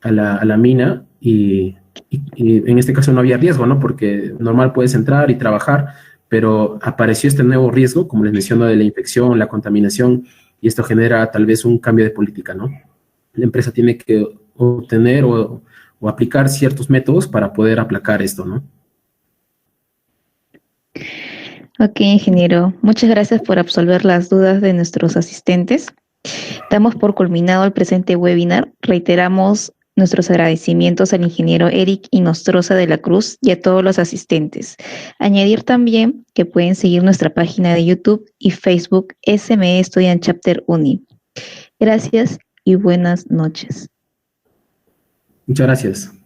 a la mina y en este caso no había riesgo, ¿no? Porque normal puedes entrar y trabajar, pero apareció este nuevo riesgo, como les menciono, de la infección, la contaminación, y esto genera tal vez un cambio de política, ¿no? La empresa tiene que obtener o aplicar ciertos métodos para poder aplacar esto, ¿no? Ok, ingeniero. Muchas gracias por absolver las dudas de nuestros asistentes. Damos por culminado el presente webinar. Reiteramos nuestros agradecimientos al ingeniero Eric Inostroza de la Cruz y a todos los asistentes. Añadir también que pueden seguir nuestra página de YouTube y Facebook SME Student Chapter Uni. Gracias y buenas noches. Muchas gracias.